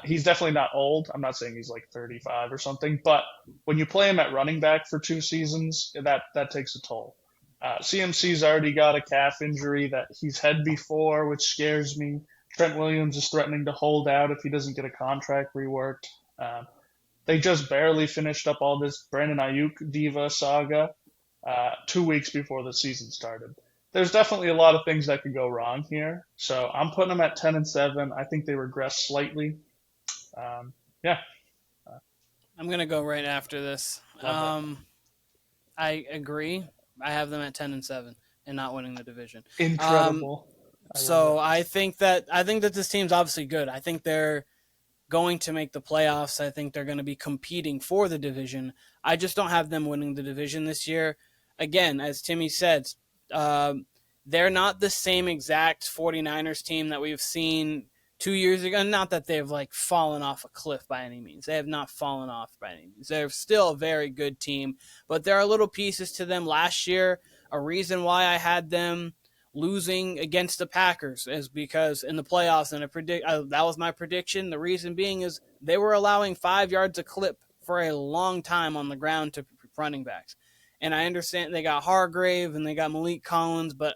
He's definitely not old. I'm not saying he's like 35 or something, but when you play him at running back for 2 seasons, that takes a toll. CMC's already got a calf injury that he's had before, which scares me. Trent Williams is threatening to hold out if he doesn't get a contract reworked. They just barely finished up all this Brandon Ayuk diva saga 2 weeks before the season started. There's definitely a lot of things that could go wrong here. So I'm putting them at 10-7. I think they regress slightly. Yeah. I'm going to go right after this. I agree. I have them at 10-7 and not winning the division. Incredible. I think that this team's obviously good. I think they're going to make the playoffs. I think they're going to be competing for the division. I just don't have them winning the division this year. Again, as Timmy said, they're not the same exact 49ers team that we've seen 2 years ago. Not that they've fallen off a cliff by any means. They have not fallen off by any means. They're still a very good team, but there are little pieces to them. Last year, a reason why I had them losing against the Packers is because in the playoffs, and that was my prediction. The reason being is they were allowing 5 yards a clip for a long time on the ground to running backs. And I understand they got Hargrave and they got Malik Collins, but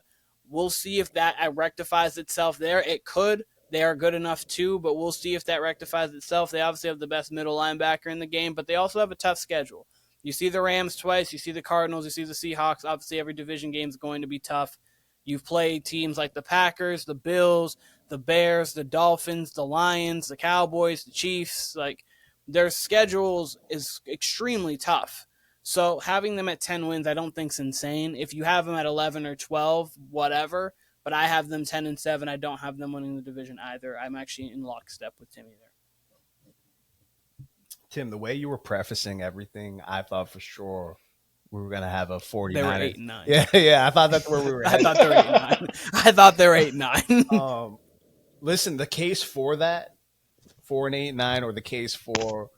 we'll see if that rectifies itself there. It could. They are good enough too, but we'll see if that rectifies itself. They obviously have the best middle linebacker in the game, but they also have a tough schedule. You see the Rams twice, you see the Cardinals, you see the Seahawks. Obviously, every division game is going to be tough. You've played teams like the Packers, the Bills, the Bears, the Dolphins, the Lions, the Cowboys, the Chiefs. Their schedules is extremely tough. So having them at 10 wins, I don't think is insane. If you have them at 11 or 12, whatever. But I have them 10-7. I don't have them winning the division either. I'm actually in lockstep with Timmy there. Tim, the way you were prefacing everything, I thought for sure we were going to have a 49. They were 8-9. Yeah. I thought that's where we were I thought they were 8-9. I thought they were 8-9. Listen, the case for that, 4-8, 9, or the case for,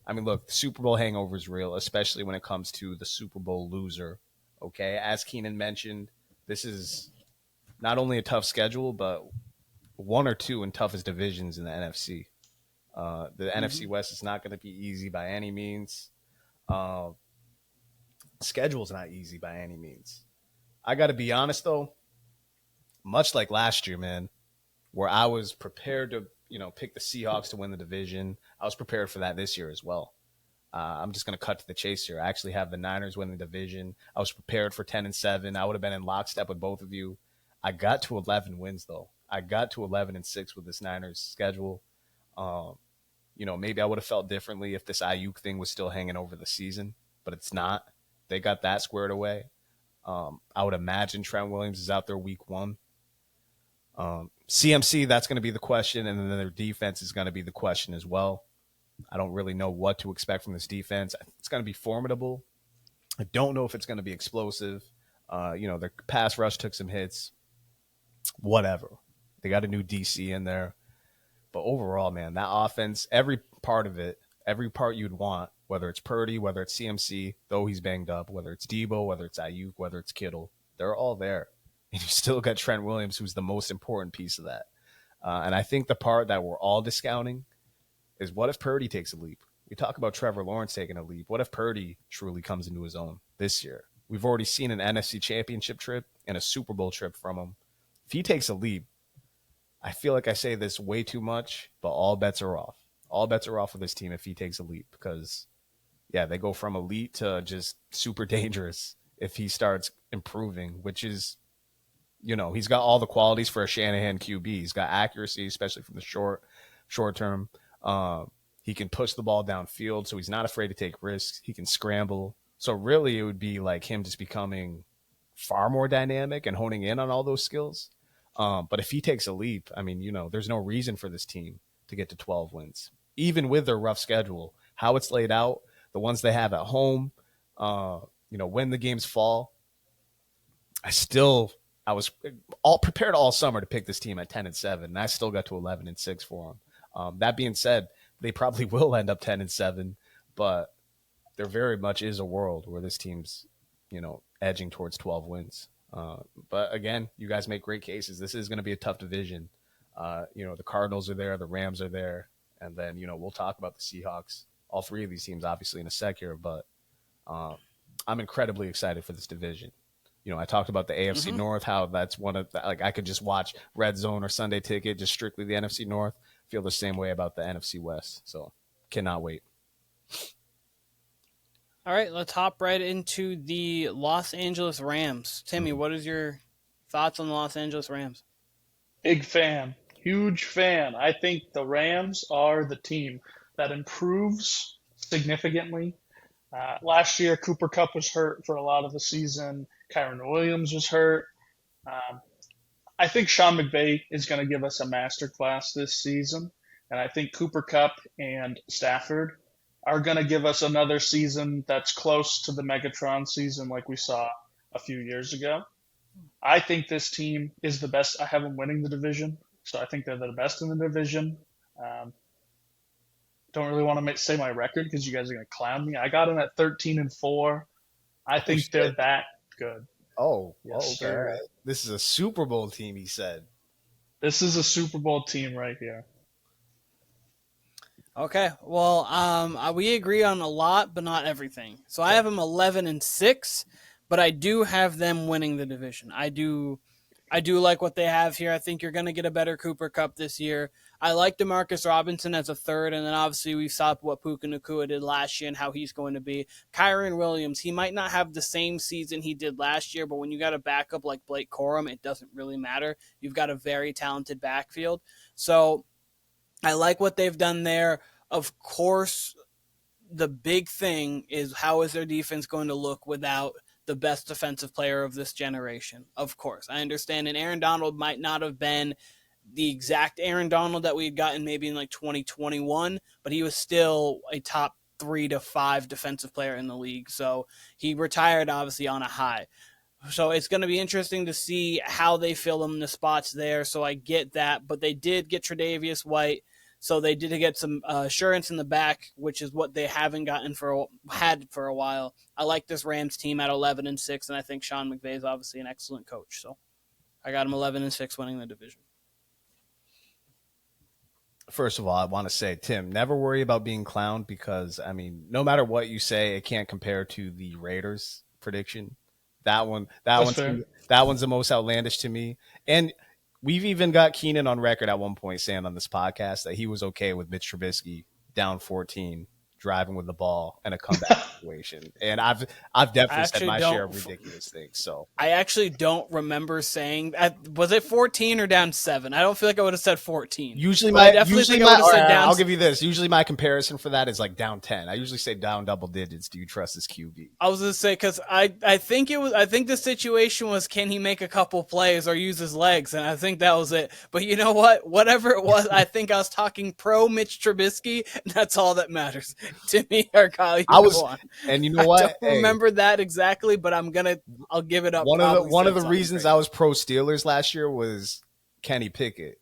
I mean, look, the Super Bowl hangover is real, especially when it comes to the Super Bowl loser. Okay, as Keenan mentioned, this is not only a tough schedule, but one or two in toughest divisions in the NFC. The NFC West is not going to be easy by any means. Uh, Schedule's not easy by any means. I got to be honest though, much like last year, man, where I was prepared to, pick the Seahawks to win the division. I was prepared for that this year as well. I'm just going to cut to the chase here. I actually have the Niners win the division. I was prepared for 10-7. I would have been in lockstep with both of you. I got to 11 wins though. I got to 11-6 with this Niners schedule. Maybe I would have felt differently if this Ayuk thing was still hanging over the season, but it's not. They got that squared away. I would imagine Trent Williams is out there week 1. CMC, that's going to be the question, and then their defense is going to be the question as well. I don't really know what to expect from this defense. It's going to be formidable. I don't know if it's going to be explosive. Their pass rush took some hits. Whatever. They got a new DC in there. But overall, man, that offense, every part of it, every part you'd want, whether it's Purdy, whether it's CMC, though he's banged up, whether it's Debo, whether it's Ayuk, whether it's Kittle, they're all there. And you still got Trent Williams, who's the most important piece of that. And I think the part that we're all discounting is what if Purdy takes a leap? We talk about Trevor Lawrence taking a leap. What if Purdy truly comes into his own this year? We've already seen an NFC Championship trip and a Super Bowl trip from him. If he takes a leap, I feel like I say this way too much, but all bets are off. All bets are off with this team if he takes a leap because, yeah, they go from elite to just super dangerous if he starts improving, which is, he's got all the qualities for a Shanahan QB. He's got accuracy, especially from the short term. He can push the ball downfield, so he's not afraid to take risks. He can scramble. So really it would be like him just becoming far more dynamic and honing in on all those skills. But if he takes a leap, I mean, there's no reason for this team to get to 12 wins, even with their rough schedule, how it's laid out, the ones they have at home, when the games fall. I was all prepared all summer to pick this team at 10-7, and I still got to 11-6 for them. That being said, they probably will end up 10-7, but there very much is a world where this team's, edging towards 12 wins. But again, you guys make great cases. This is going to be a tough division. The Cardinals are there, the Rams are there, and then, we'll talk about the Seahawks. All three of these teams, obviously, in a sec here, but I'm incredibly excited for this division. I talked about the AFC North, how that's one of the, I could just watch Red Zone or Sunday Ticket, just strictly the NFC North. Feel the same way about the NFC West. So cannot wait. All right, let's hop right into the Los Angeles Rams. Timmy, what is your thoughts on the Los Angeles Rams? Big fan. Huge fan. I think the Rams are the team that improves significantly. Last year, Cooper Kupp was hurt for a lot of the season. Kyron Williams was hurt. I think Sean McVay is going to give us a masterclass this season. And I think Cooper Kupp and Stafford are going to give us another season that's close to the Megatron season like we saw a few years ago. I think this team is the best. I have them winning the division, so I think they're the best in the division. Don't really want to say my record because you guys are going to clown me. I got them at 13-4. I think they're that good. Oh, yes, okay. Right. This is a Super Bowl team, he said. This is a Super Bowl team right here. Okay, well, we agree on a lot, but not everything. So I have them 11-6, but I do have them winning the division. I do like what they have here. I think you're going to get a better Cooper Kupp this year. I like DeMarcus Robinson as a third, and then obviously we saw what Puka Nacua did last year and how he's going to be. Kyron Williams, he might not have the same season he did last year, but when you got a backup like Blake Corum, it doesn't really matter. You've got a very talented backfield. So I like what they've done there. Of course, the big thing is how is their defense going to look without the best defensive player of this generation? Of course, I understand. And Aaron Donald might not have been the exact Aaron Donald that we had gotten maybe in like 2021, but he was still a top 3 to 5 defensive player in the league. So he retired obviously on a high. So it's going to be interesting to see how they fill in the spots there. So I get that, but they did get Tre'Davious White, so they did get some assurance in the back, which is what they haven't had for a while. I like this Rams team at 11-6, and I think Sean McVay is obviously an excellent coach. So I got him 11-6, winning the division. First of all, I want to say, Tim, never worry about being clowned because, I mean, no matter what you say, it can't compare to the Raiders prediction. That's fair. That one's the most outlandish to me. And we've even got Keenan on record at one point saying on this podcast that he was okay with Mitch Trubisky down 14, driving with the ball in a comeback situation. And I've definitely said my share of ridiculous things. So I actually don't remember saying was it 14 or down 7? I don't feel like I would have said 14. I'll give you this. Usually my comparison for that is like down 10. I usually say down double digits. Do you trust this QB? I was gonna say because I think the situation was, can he make a couple plays or use his legs, and I think that was it. But you know what? Whatever it was, I think I was talking pro Mitch Trubisky, and that's all that matters. Timmy or Kyle, and you know what? I don't remember that exactly, but I'll give it up. One of the reasons I was pro Steelers last year was Kenny Pickett,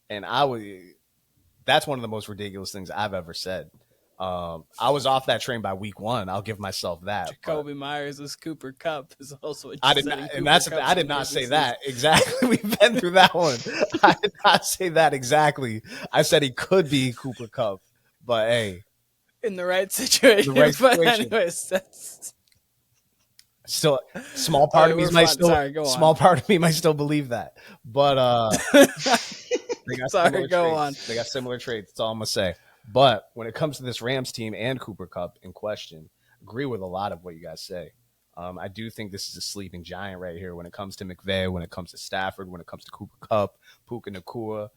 and that's one of the most ridiculous things I've ever said. I was off that train by week 1. I'll give myself that. Jacoby Myers is Cooper Kupp is also. I did not say that exactly. We've been through that one. I did not say that exactly. I said he could be Cooper Kupp, but hey. In the right situation. But anyways, that's still small part of me might still believe that. But they got similar traits. That's all I'm gonna say. But when it comes to this Rams team and Cooper Kupp in question, agree with a lot of what you guys say. I do think this is a sleeping giant right here when it comes to McVay, when it comes to Stafford, when it comes to Cooper Kupp, Puka Nacua.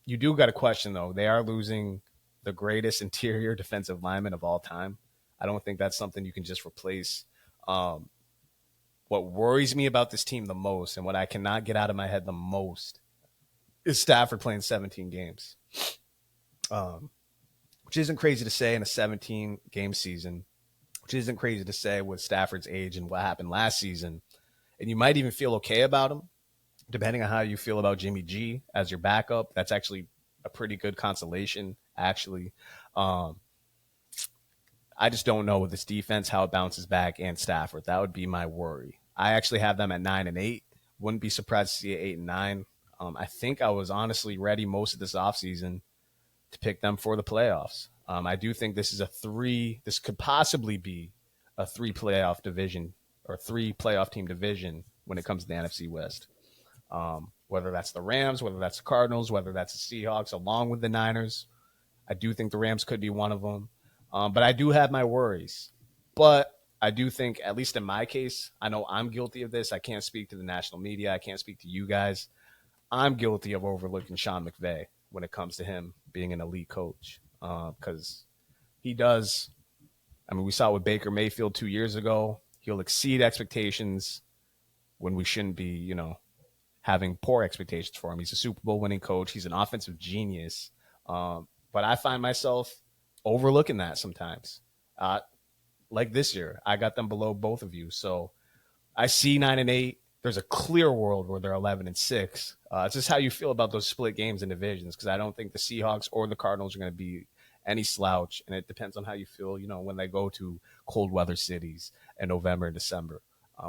You do got a question though. They are losing the greatest interior defensive lineman of all time. I don't think that's something you can just replace. What worries me about this team the most and what I cannot get out of my head the most is Stafford playing 17 games, which isn't crazy to say in a 17-game season, which isn't crazy to say with Stafford's age and what happened last season. And you might even feel okay about him, depending on how you feel about Jimmy G as your backup. That's actually a pretty good consolation, actually. I just don't know with this defense how it bounces back, and Stafford. That would be my worry. I actually have them at 9-8. Wouldn't be surprised to see it 8-9. I think I was honestly ready most of this offseason to pick them for the playoffs. I do think this could possibly be a 3-playoff division or 3-playoff team division when it comes to the NFC West. Whether that's the Rams, whether that's the Cardinals, whether that's the Seahawks, along with the Niners. I do think the Rams could be one of them. But I do have my worries. But I do think, at least in my case, I know I'm guilty of this. I can't speak to the national media. I can't speak to you guys. I'm guilty of overlooking Sean McVay when it comes to him being an elite coach. Because he does. I mean, we saw it with Baker Mayfield 2 years ago. He'll exceed expectations when we shouldn't be, having poor expectations for him. He's a Super Bowl winning coach. He's an offensive genius. But I find myself overlooking that sometimes. Like this year, I got them below both of you. So I see 9-8. There's a clear world where they're 11-6. It's just how you feel about those split games and divisions, because I don't think the Seahawks or the Cardinals are going to be any slouch. And it depends on how you feel, when they go to cold weather cities in November and December,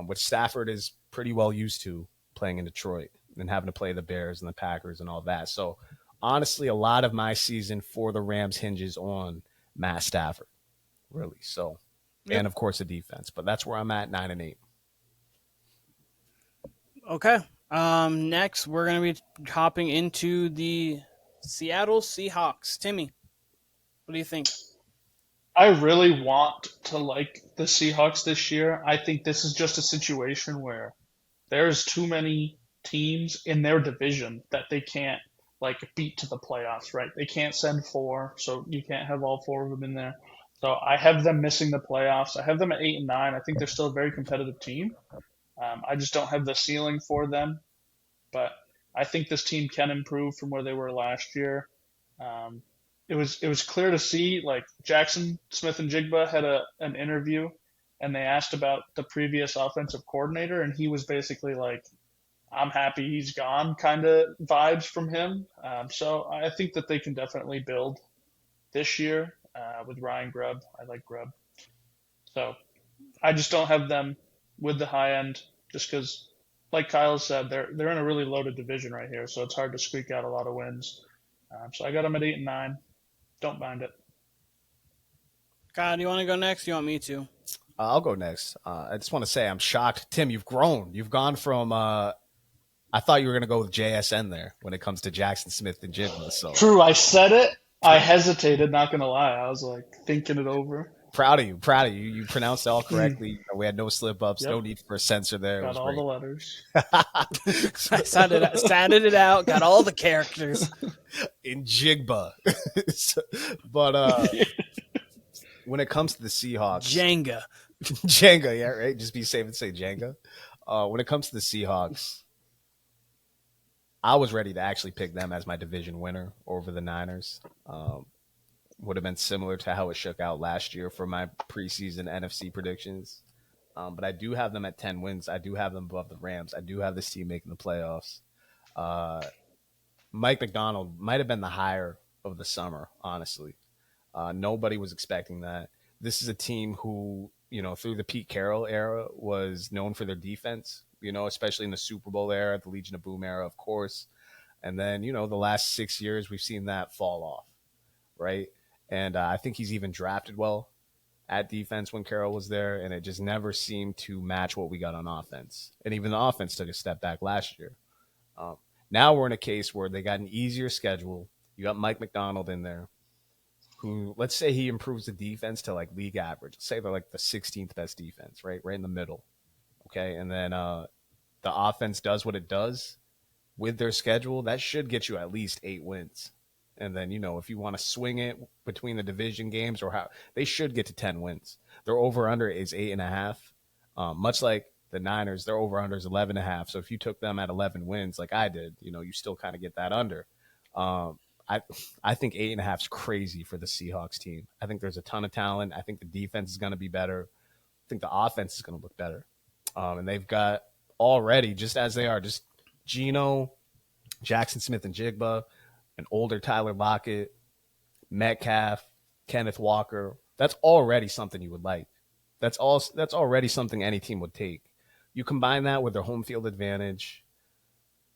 which Stafford is pretty well used to playing in Detroit and having to play the Bears and the Packers and all that. So honestly, a lot of my season for the Rams hinges on Matt Stafford, really. So, and of course the defense, but that's where I'm at, 9-8. Okay. Next, we're going to be hopping into the Seattle Seahawks. Timmy, what do you think? I really want to like the Seahawks this year. I think this is just a situation where there's too many teams in their division that they can't beat to the playoffs, right? They can't send 4, so you can't have all 4 of them in there. So I have them missing the playoffs. I have them at 8-9. I think they're still a very competitive team. I just don't have the ceiling for them, but I think this team can improve from where they were last year. It was clear to see, Jackson Smith and Jigba had an interview, and they asked about the previous offensive coordinator, and he was basically like, I'm happy he's gone kind of vibes from him. So I think that they can definitely build this year with Ryan Grubb. I like Grubb. So I just don't have them with the high end just because, like Kyle said, they're in a really loaded division right here. So it's hard to squeak out a lot of wins. So I got them at 8 and 9. Don't mind it. Kyle, do you want to go next? Do you want me to? I'll go next. I just want to say I'm shocked. Tim, you've grown. You've gone from I thought you were going to go with JSN there when it comes to Jackson Smith and Jigma. So True, I said it. I hesitated, not going to lie. I was like thinking it over. Proud of you. Proud of you. You pronounced it all correctly. You know, we had no slip ups, Yep. no need for a censor there. Got all great. the letters. I sounded it out, got all the characters. In Jigba. But when it comes to the Seahawks. Jenga. Jenga, yeah, right? Just be safe and say Jenga. When it comes to the Seahawks, I was ready to actually pick them as my division winner over the Niners. Would have been similar to how it shook out last year for my preseason NFC predictions. But I do have them at 10 wins. I do have them above the Rams. I do have this team making the playoffs. Mike McDonald might have been the hire of the summer, honestly. Nobody was expecting that. This is a team who, you know, through the Pete Carroll era was known for their defense, you know, especially in the Super Bowl era, the Legion of Boom era, of course. And then, you know, the last 6 years, we've seen that fall off, right? And I think he's even drafted well at defense when Carroll was there, and it just never seemed to match what we got on offense. And even the offense took a step back last year. Now we're in a case where they got an easier schedule. You got Mike McDonald in there, who, let's say he improves the defense to like league average. Let's say they're like the 16th best defense, right in the middle. Okay, and then the offense does what it does with their schedule. That should get you at least 8 wins. And then, you know, if you want to swing it between the division games or how they should get to 10 wins. Their over-under is 8.5. Much like the Niners, their over-under is 11.5. So if you took them at 11 wins like I did, you know, you still kind of get that under. I think 8.5 is crazy for the Seahawks team. I think there's a ton of talent. I think the defense is going to be better. I think the offense is going to look better. And they've got already, just as they are, just Geno, Jackson Smith and Jigba, an older Tyler Lockett, Metcalf, Kenneth Walker. That's already something you would like. That's already something any team would take. You combine that with their home field advantage,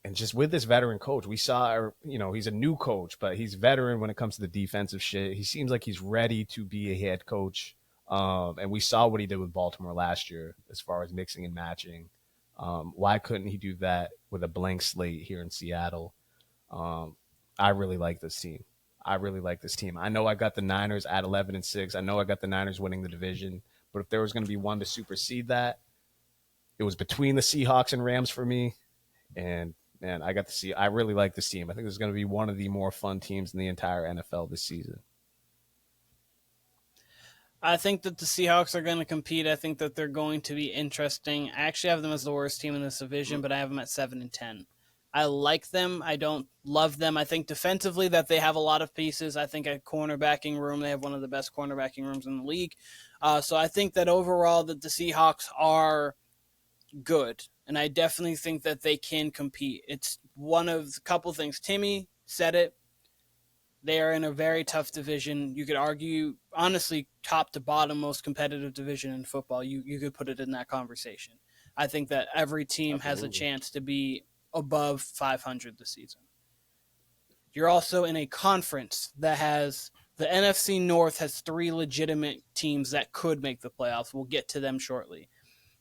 and just with this veteran coach, we saw, you know, he's a new coach, but he's veteran when it comes to the defensive shit. He seems like he's ready to be a head coach. And we saw what he did with Baltimore last year as far as mixing and matching. Why couldn't he do that with a blank slate here in Seattle? I really like this team. I know I got the Niners at 11-6. I know I got the Niners winning the division. But if there was going to be one to supersede that, it was between the Seahawks and Rams for me. And, man, I really like this team. I think this is going to be one of the more fun teams in the entire NFL this season. I think that the Seahawks are going to compete. I think that they're going to be interesting. I actually have them as the worst team in this division, but I have them at 7-10. I like them. I don't love them. I think defensively that they have a lot of pieces. I think at cornerbacking room, they have one of the best cornerbacking rooms in the league. So I think that overall that the Seahawks are good. And I definitely think that they can compete. It's one of a couple things. Timmy said it. They are in a very tough division. You could argue, honestly, top to bottom, most competitive division in football. You could put it in that conversation. I think that every team has a chance to be above 500 this season. You're also in a conference that has the NFC North has 3 legitimate teams that could make the playoffs. We'll get to them shortly.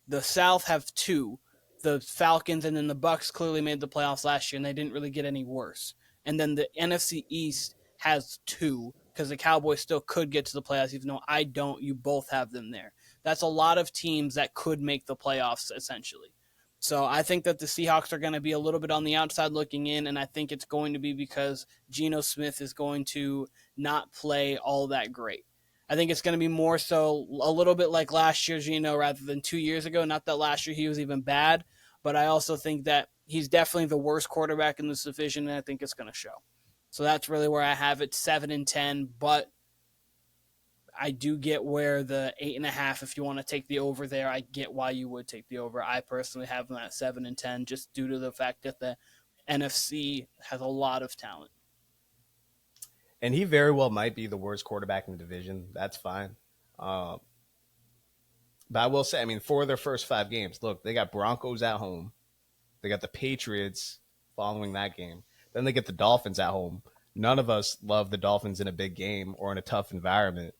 The South have 2. The Falcons and then the Bucks clearly made the playoffs last year, and they didn't really get any worse. And then the NFC East has 2 because the Cowboys still could get to the playoffs, even though I don't. You both have them there. That's a lot of teams that could make the playoffs, essentially. So I think that the Seahawks are going to be a little bit on the outside looking in, and I think it's going to be because Geno Smith is going to not play all that great. I think it's going to be more so a little bit like last year, Geno, rather than 2 years ago. Not that last year he was even bad, but I also think that he's definitely the worst quarterback in this division, and I think it's going to show. So that's really where I have it, 7-10, but I do get where the 8.5, if you want to take the over there, I get why you would take the over. I personally have them at 7-10, just due to the fact that the NFC has a lot of talent. And he very well might be the worst quarterback in the division. That's fine. But I will say, I mean, for their first 5 games, look, they got Broncos at home. They got the Patriots following that game. Then they get the Dolphins at home. None of us love the Dolphins in a big game or in a tough environment.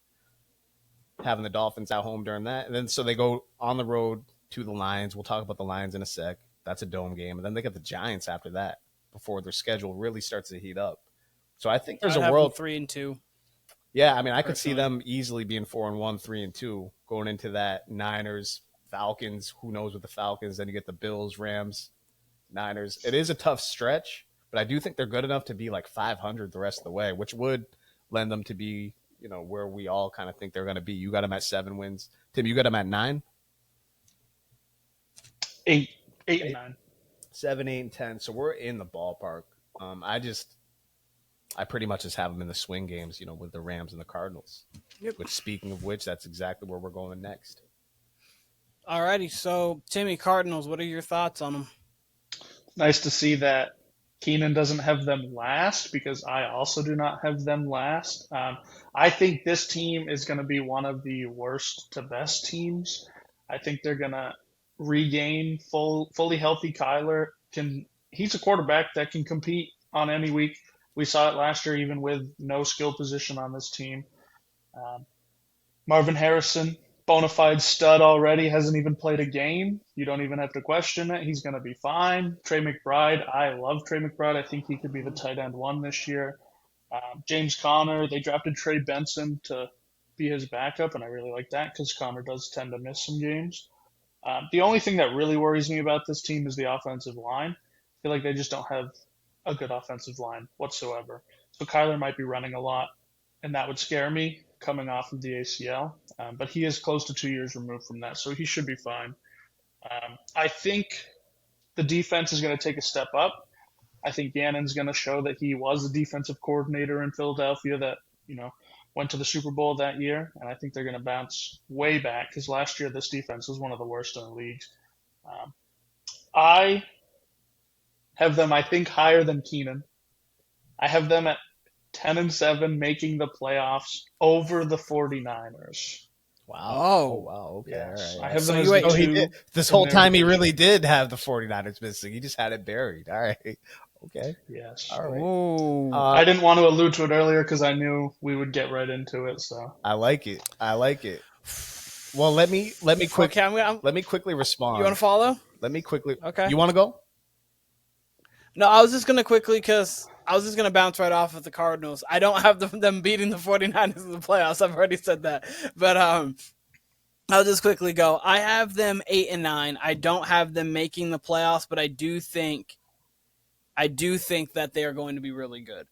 Having the Dolphins at home during that. And then so they go on the road to the Lions. We'll talk about the Lions in a sec. That's a dome game. And then they get the Giants after that before their schedule really starts to heat up. So I think there's a world 3-2. Yeah, I mean, I could see them easily being 4-1, 3-2, going into that Niners, Falcons. Who knows with the Falcons? Then you get the Bills, Rams, Niners. It is a tough stretch, but I do think they're good enough to be like 500 the rest of the way, which would lend them to be, where we all kind of think they're going to be. You got them at 7 wins. Tim, you got them at 9? 8 and 9. 7, 8, and 10. So we're in the ballpark. I pretty much just have them in the swing games, with the Rams and the Cardinals. Yep. Which, speaking of which, that's exactly where we're going next. Alrighty, so Timmy, Cardinals, what are your thoughts on them? Nice to see that Keenan doesn't have them last, because I also do not have them last. I think this team is going to be one of the worst to best teams. I think they're going to regain fully healthy Kyler. He's a quarterback that can compete on any week. We saw it last year, even with no skill position on this team. Marvin Harrison, bona fide stud already, hasn't even played a game. You don't even have to question it. He's going to be fine. Trey McBride, I love Trey McBride. I think he could be the tight end 1 this year. James Conner, they drafted Trey Benson to be his backup, and I really like that because Conner does tend to miss some games. The only thing that really worries me about this team is the offensive line. I feel like they just don't have a good offensive line whatsoever. So Kyler might be running a lot, and that would scare me coming off of the ACL. But he is close to 2 years removed from that, so he should be fine. I think the defense is going to take a step up. I think Gannon's going to show that he was the defensive coordinator in Philadelphia that, went to the Super Bowl that year, and I think they're going to bounce way back because last year this defense was one of the worst in the league. I have them, I think, higher than Keenan. I have them at 10-7, making the playoffs over the 49ers. Wow. Oh, wow. Okay. Yes. All right. I have them So as He two. did. This whole time he really did have the 49ers missing. He just had it buried. All right. Okay. Yes. All right. Ooh. I didn't want to allude to it earlier because I knew we would get right into it. So I like it. Well, let me quickly respond. You want to follow? Let me quickly. Okay. You want to go? No, I was just going to quickly because I was just going to bounce right off of the Cardinals. I don't have them beating the 49ers in the playoffs. I've already said that. But I'll just quickly go. I have them 8 and 9. I don't have them making the playoffs, but I do think that they are going to be really good.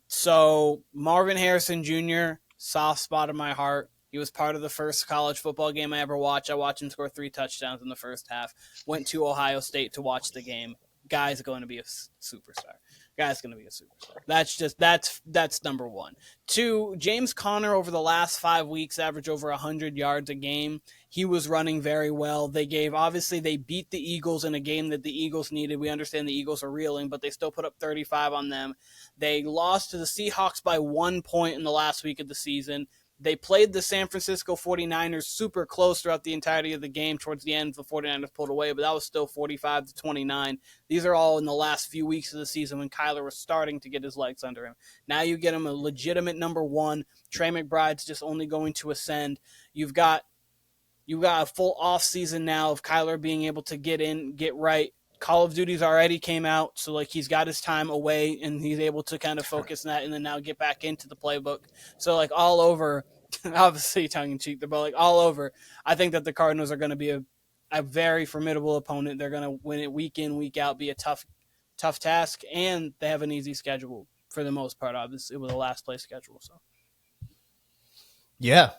So Marvin Harrison Jr., soft spot in my heart. He was part of the first college football game I ever watched. I watched him score 3 touchdowns in the first half. Went to Ohio State to watch the game. Guy's going to be a superstar. That's number 1. 2, James Conner over the last 5 weeks averaged over 100 yards a game. He was running very well. They beat the Eagles in a game that the Eagles needed. We understand the Eagles are reeling, but they still put up 35 on them. They lost to the Seahawks by 1 point in the last week of the season. They played the San Francisco 49ers super close throughout the entirety of the game. Towards the end, the 49ers pulled away, but that was still 45-29. These are all in the last few weeks of the season when Kyler was starting to get his legs under him. Now you get him a legitimate number 1. Trey McBride's just only going to ascend. You've got a full off season now of Kyler being able to get in, get right. Call of Duty's already came out, so he's got his time away and he's able to kind of focus on that and then now get back into the playbook. So all over, obviously tongue in cheek, but all over, I think that the Cardinals are going to be a very formidable opponent. They're going to win it week in, week out, be a tough task, and they have an easy schedule for the most part. Obviously, with a last place schedule. So, yeah.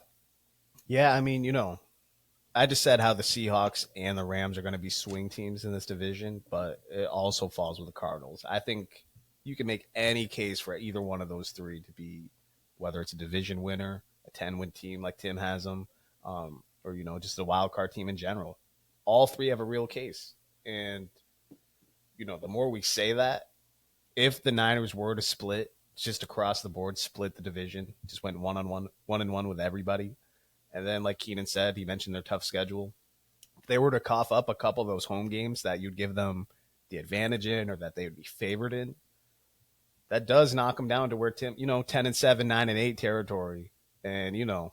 I mean, I just said how the Seahawks and the Rams are going to be swing teams in this division, but it also falls with the Cardinals. I think you can make any case for either one of those 3 to be, whether it's a division winner, a a 10-win team like Tim has them, or, just a wild card team in general. All three have a real case. And, the more we say that, if the Niners were to split, just across the board, split the division, just went 1-1 with everybody. And then, like Keenan said, he mentioned their tough schedule. If they were to cough up a couple of those home games that you'd give them the advantage in or that they would be favored in, that does knock them down to where 10-7, 9-8 territory. And, if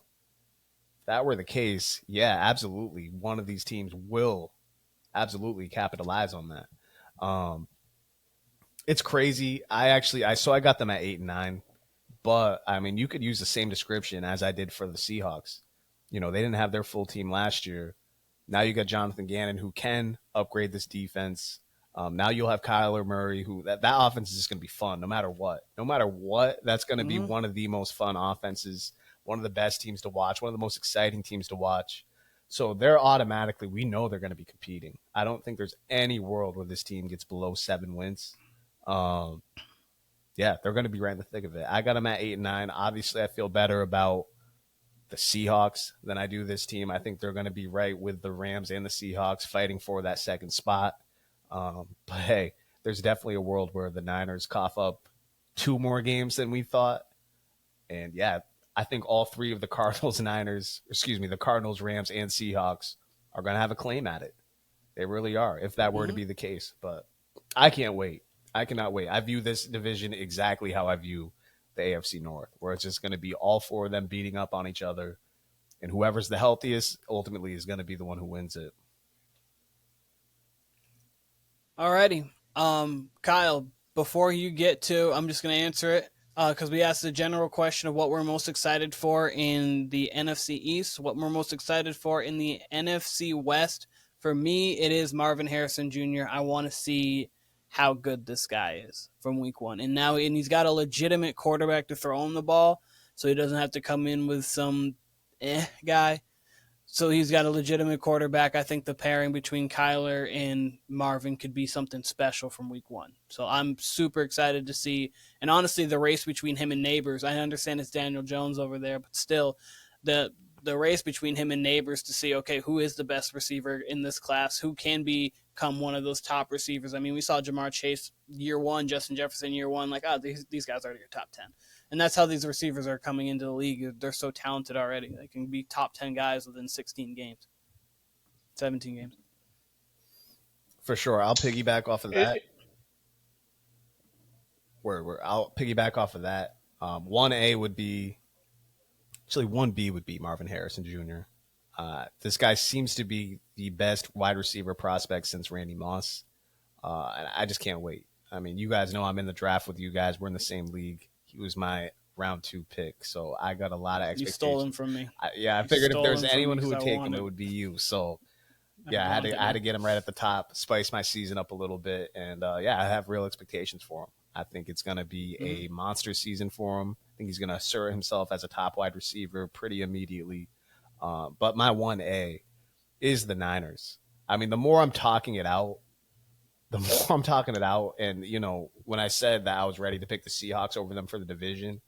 that were the case, yeah, absolutely. One of these teams will absolutely capitalize on that. It's crazy. I got them at 8-9, but I mean, you could use the same description as I did for the Seahawks. They didn't have their full team last year. Now you got Jonathan Gannon, who can upgrade this defense. Now you'll have Kyler Murray, who that offense is just going to be fun no matter what. No matter what, that's going to be one of the most fun offenses, one of the best teams to watch, one of the most exciting teams to watch. So they're automatically, we know they're going to be competing. I don't think there's any world where this team gets below 7 wins. Yeah, they're going to be right in the thick of it. I got them at 8-9. Obviously, I feel better about the Seahawks than I do this team. I think they're going to be right with the Rams and the Seahawks fighting for that second spot. But hey, there's definitely a world where the Niners cough up 2 more games than we thought. And yeah, I think all 3 of the Cardinals, the Cardinals, Rams, and Seahawks are going to have a claim at it. They really are, if that were to be the case. But I can't wait. I cannot wait. I view this division exactly how I view the AFC North, where it's just going to be all 4 of them beating up on each other. And whoever's the healthiest ultimately is going to be the one who wins it. Alrighty. Kyle, before you get to, I'm just going to answer it because we asked the general question of what we're most excited for in the NFC East, what we're most excited for in the NFC West. For me, it is Marvin Harrison Jr. I want to see how good this guy is from week 1. And he's got a legitimate quarterback to throw him the ball, so he doesn't have to come in with some guy. So he's got a legitimate quarterback. I think the pairing between Kyler and Marvin could be something special from week 1. So I'm super excited to see. And honestly, the race between him and Neighbors, I understand it's Daniel Jones over there, but still the race between him and Neighbors to see, okay, who is the best receiver in this class? Who can become one of those top receivers? I mean, we saw Jamar Chase year 1, Justin Jefferson year 1, like, these guys are your top 10. And that's how these receivers are coming into the league. They're so talented already. They can be top 10 guys within 16 games, 17 games. For sure. I'll piggyback off of that. I'll piggyback off of that. 1A would be, actually 1B would be Marvin Harrison Jr. This guy seems to be the best wide receiver prospect since Randy Moss. And I just can't wait. I mean, you guys know I'm in the draft with you guys. We're in the same league. He was my round 2 pick, so I got a lot of expectations. You stole him from me. I figured if there's anyone who would take him, it would be you. So, yeah, I had to get him right at the top, spice my season up a little bit, and I have real expectations for him. I think it's going to be a monster season for him. I think he's going to assert himself as a top wide receiver pretty immediately. But my 1A is the Niners. I mean, the more I'm talking it out, and, when I said that I was ready to pick the Seahawks over them for the division,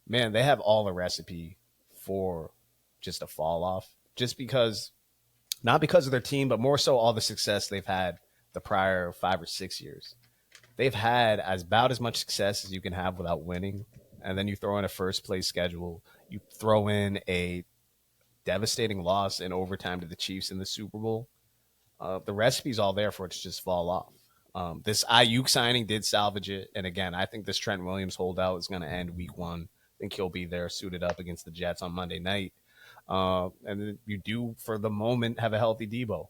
man, they have all the recipe for just a fall off. Just because, not because of their team, but more so all the success they've had the prior 5 or 6 years. They've had about as much success as you can have without winning. And then you throw in a first place schedule. You throw in a devastating loss in overtime to the Chiefs in the Super Bowl. The recipe's all there for it to just fall off. This Ayuk signing did salvage it. And again, I think this Trent Williams holdout is going to end week 1. I think he'll be there suited up against the Jets on Monday night. And then you do, for the moment, have a healthy Debo.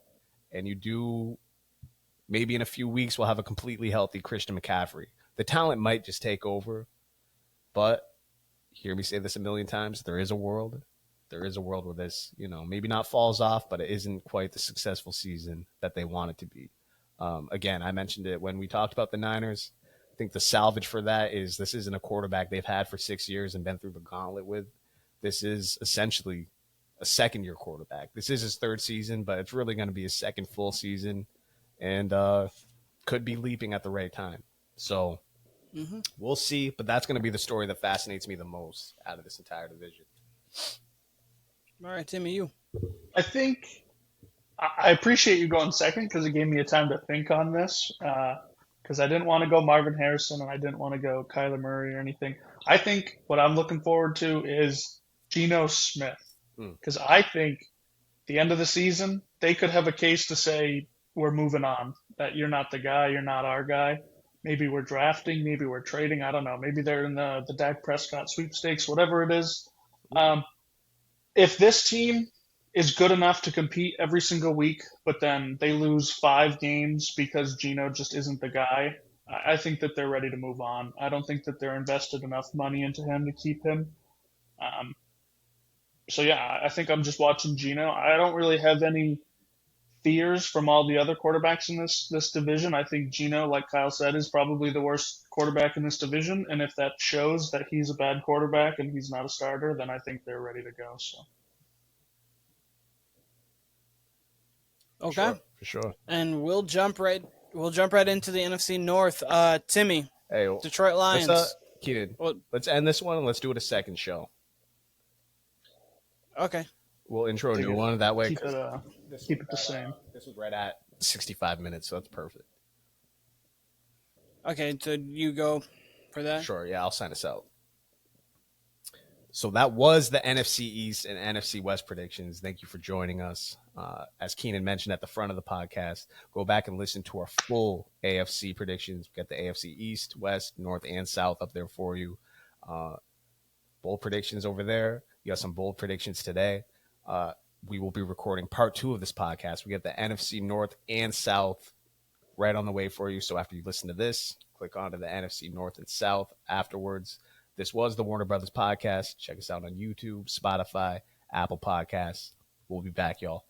And you do, maybe in a few weeks, we'll have a completely healthy Christian McCaffrey. The talent might just take over. But hear me say this a million times, there is a world where this, maybe not falls off, but it isn't quite the successful season that they want it to be. Again, I mentioned it when we talked about the Niners. I think the salvage for that is this isn't a quarterback they've had for 6 years and been through the gauntlet with. This is essentially a second-year quarterback. This is his 3rd season, but it's really going to be his 2nd full season and could be leaping at the right time. So we'll see, but that's going to be the story that fascinates me the most out of this entire division. All right, Timmy, you. I think I appreciate you going second because it gave me a time to think on this. Because I didn't want to go Marvin Harrison and I didn't want to go Kyler Murray or anything. I think what I'm looking forward to is Geno Smith because I think the end of the season they could have a case to say we're moving on. That you're not the guy, you're not our guy. Maybe we're drafting, maybe we're trading. I don't know. Maybe they're in the Dak Prescott sweepstakes, whatever it is. Um, if this team is good enough to compete every single week, but then they lose 5 games because Geno just isn't the guy, I think that they're ready to move on. I don't think that they're invested enough money into him to keep him. Um, so yeah, I think I'm just watching Geno. I don't really have any fears from all the other quarterbacks in this division. I think Geno, like Kyle said, is probably the worst quarterback in this division, and if that shows that he's a bad quarterback and he's not a starter, then I think they're ready to go. So. Okay. For sure. And we'll jump right into the NFC North. Timmy, Hey, Detroit Lions. Keenan, let's end this one and let's do it a second show. Okay. We'll intro a new one that way. Keep it the same. This was right at 65 minutes, so that's perfect. Okay, so you go for that? Sure, yeah, I'll sign us out. So that was the NFC East and NFC West predictions. Thank you for joining us. As Keenan mentioned at the front of the podcast, go back and listen to our full AFC predictions. We've got the AFC East, West, North, and South up there for you. Bold predictions over there. You got some bold predictions today. We will be recording part 2 of this podcast. We got the NFC North and South right on the way for you. So after you listen to this, click on to the NFC North and South afterwards. This was the Warner Brothers Podcast. Check us out on YouTube, Spotify, Apple Podcasts. We'll be back, y'all.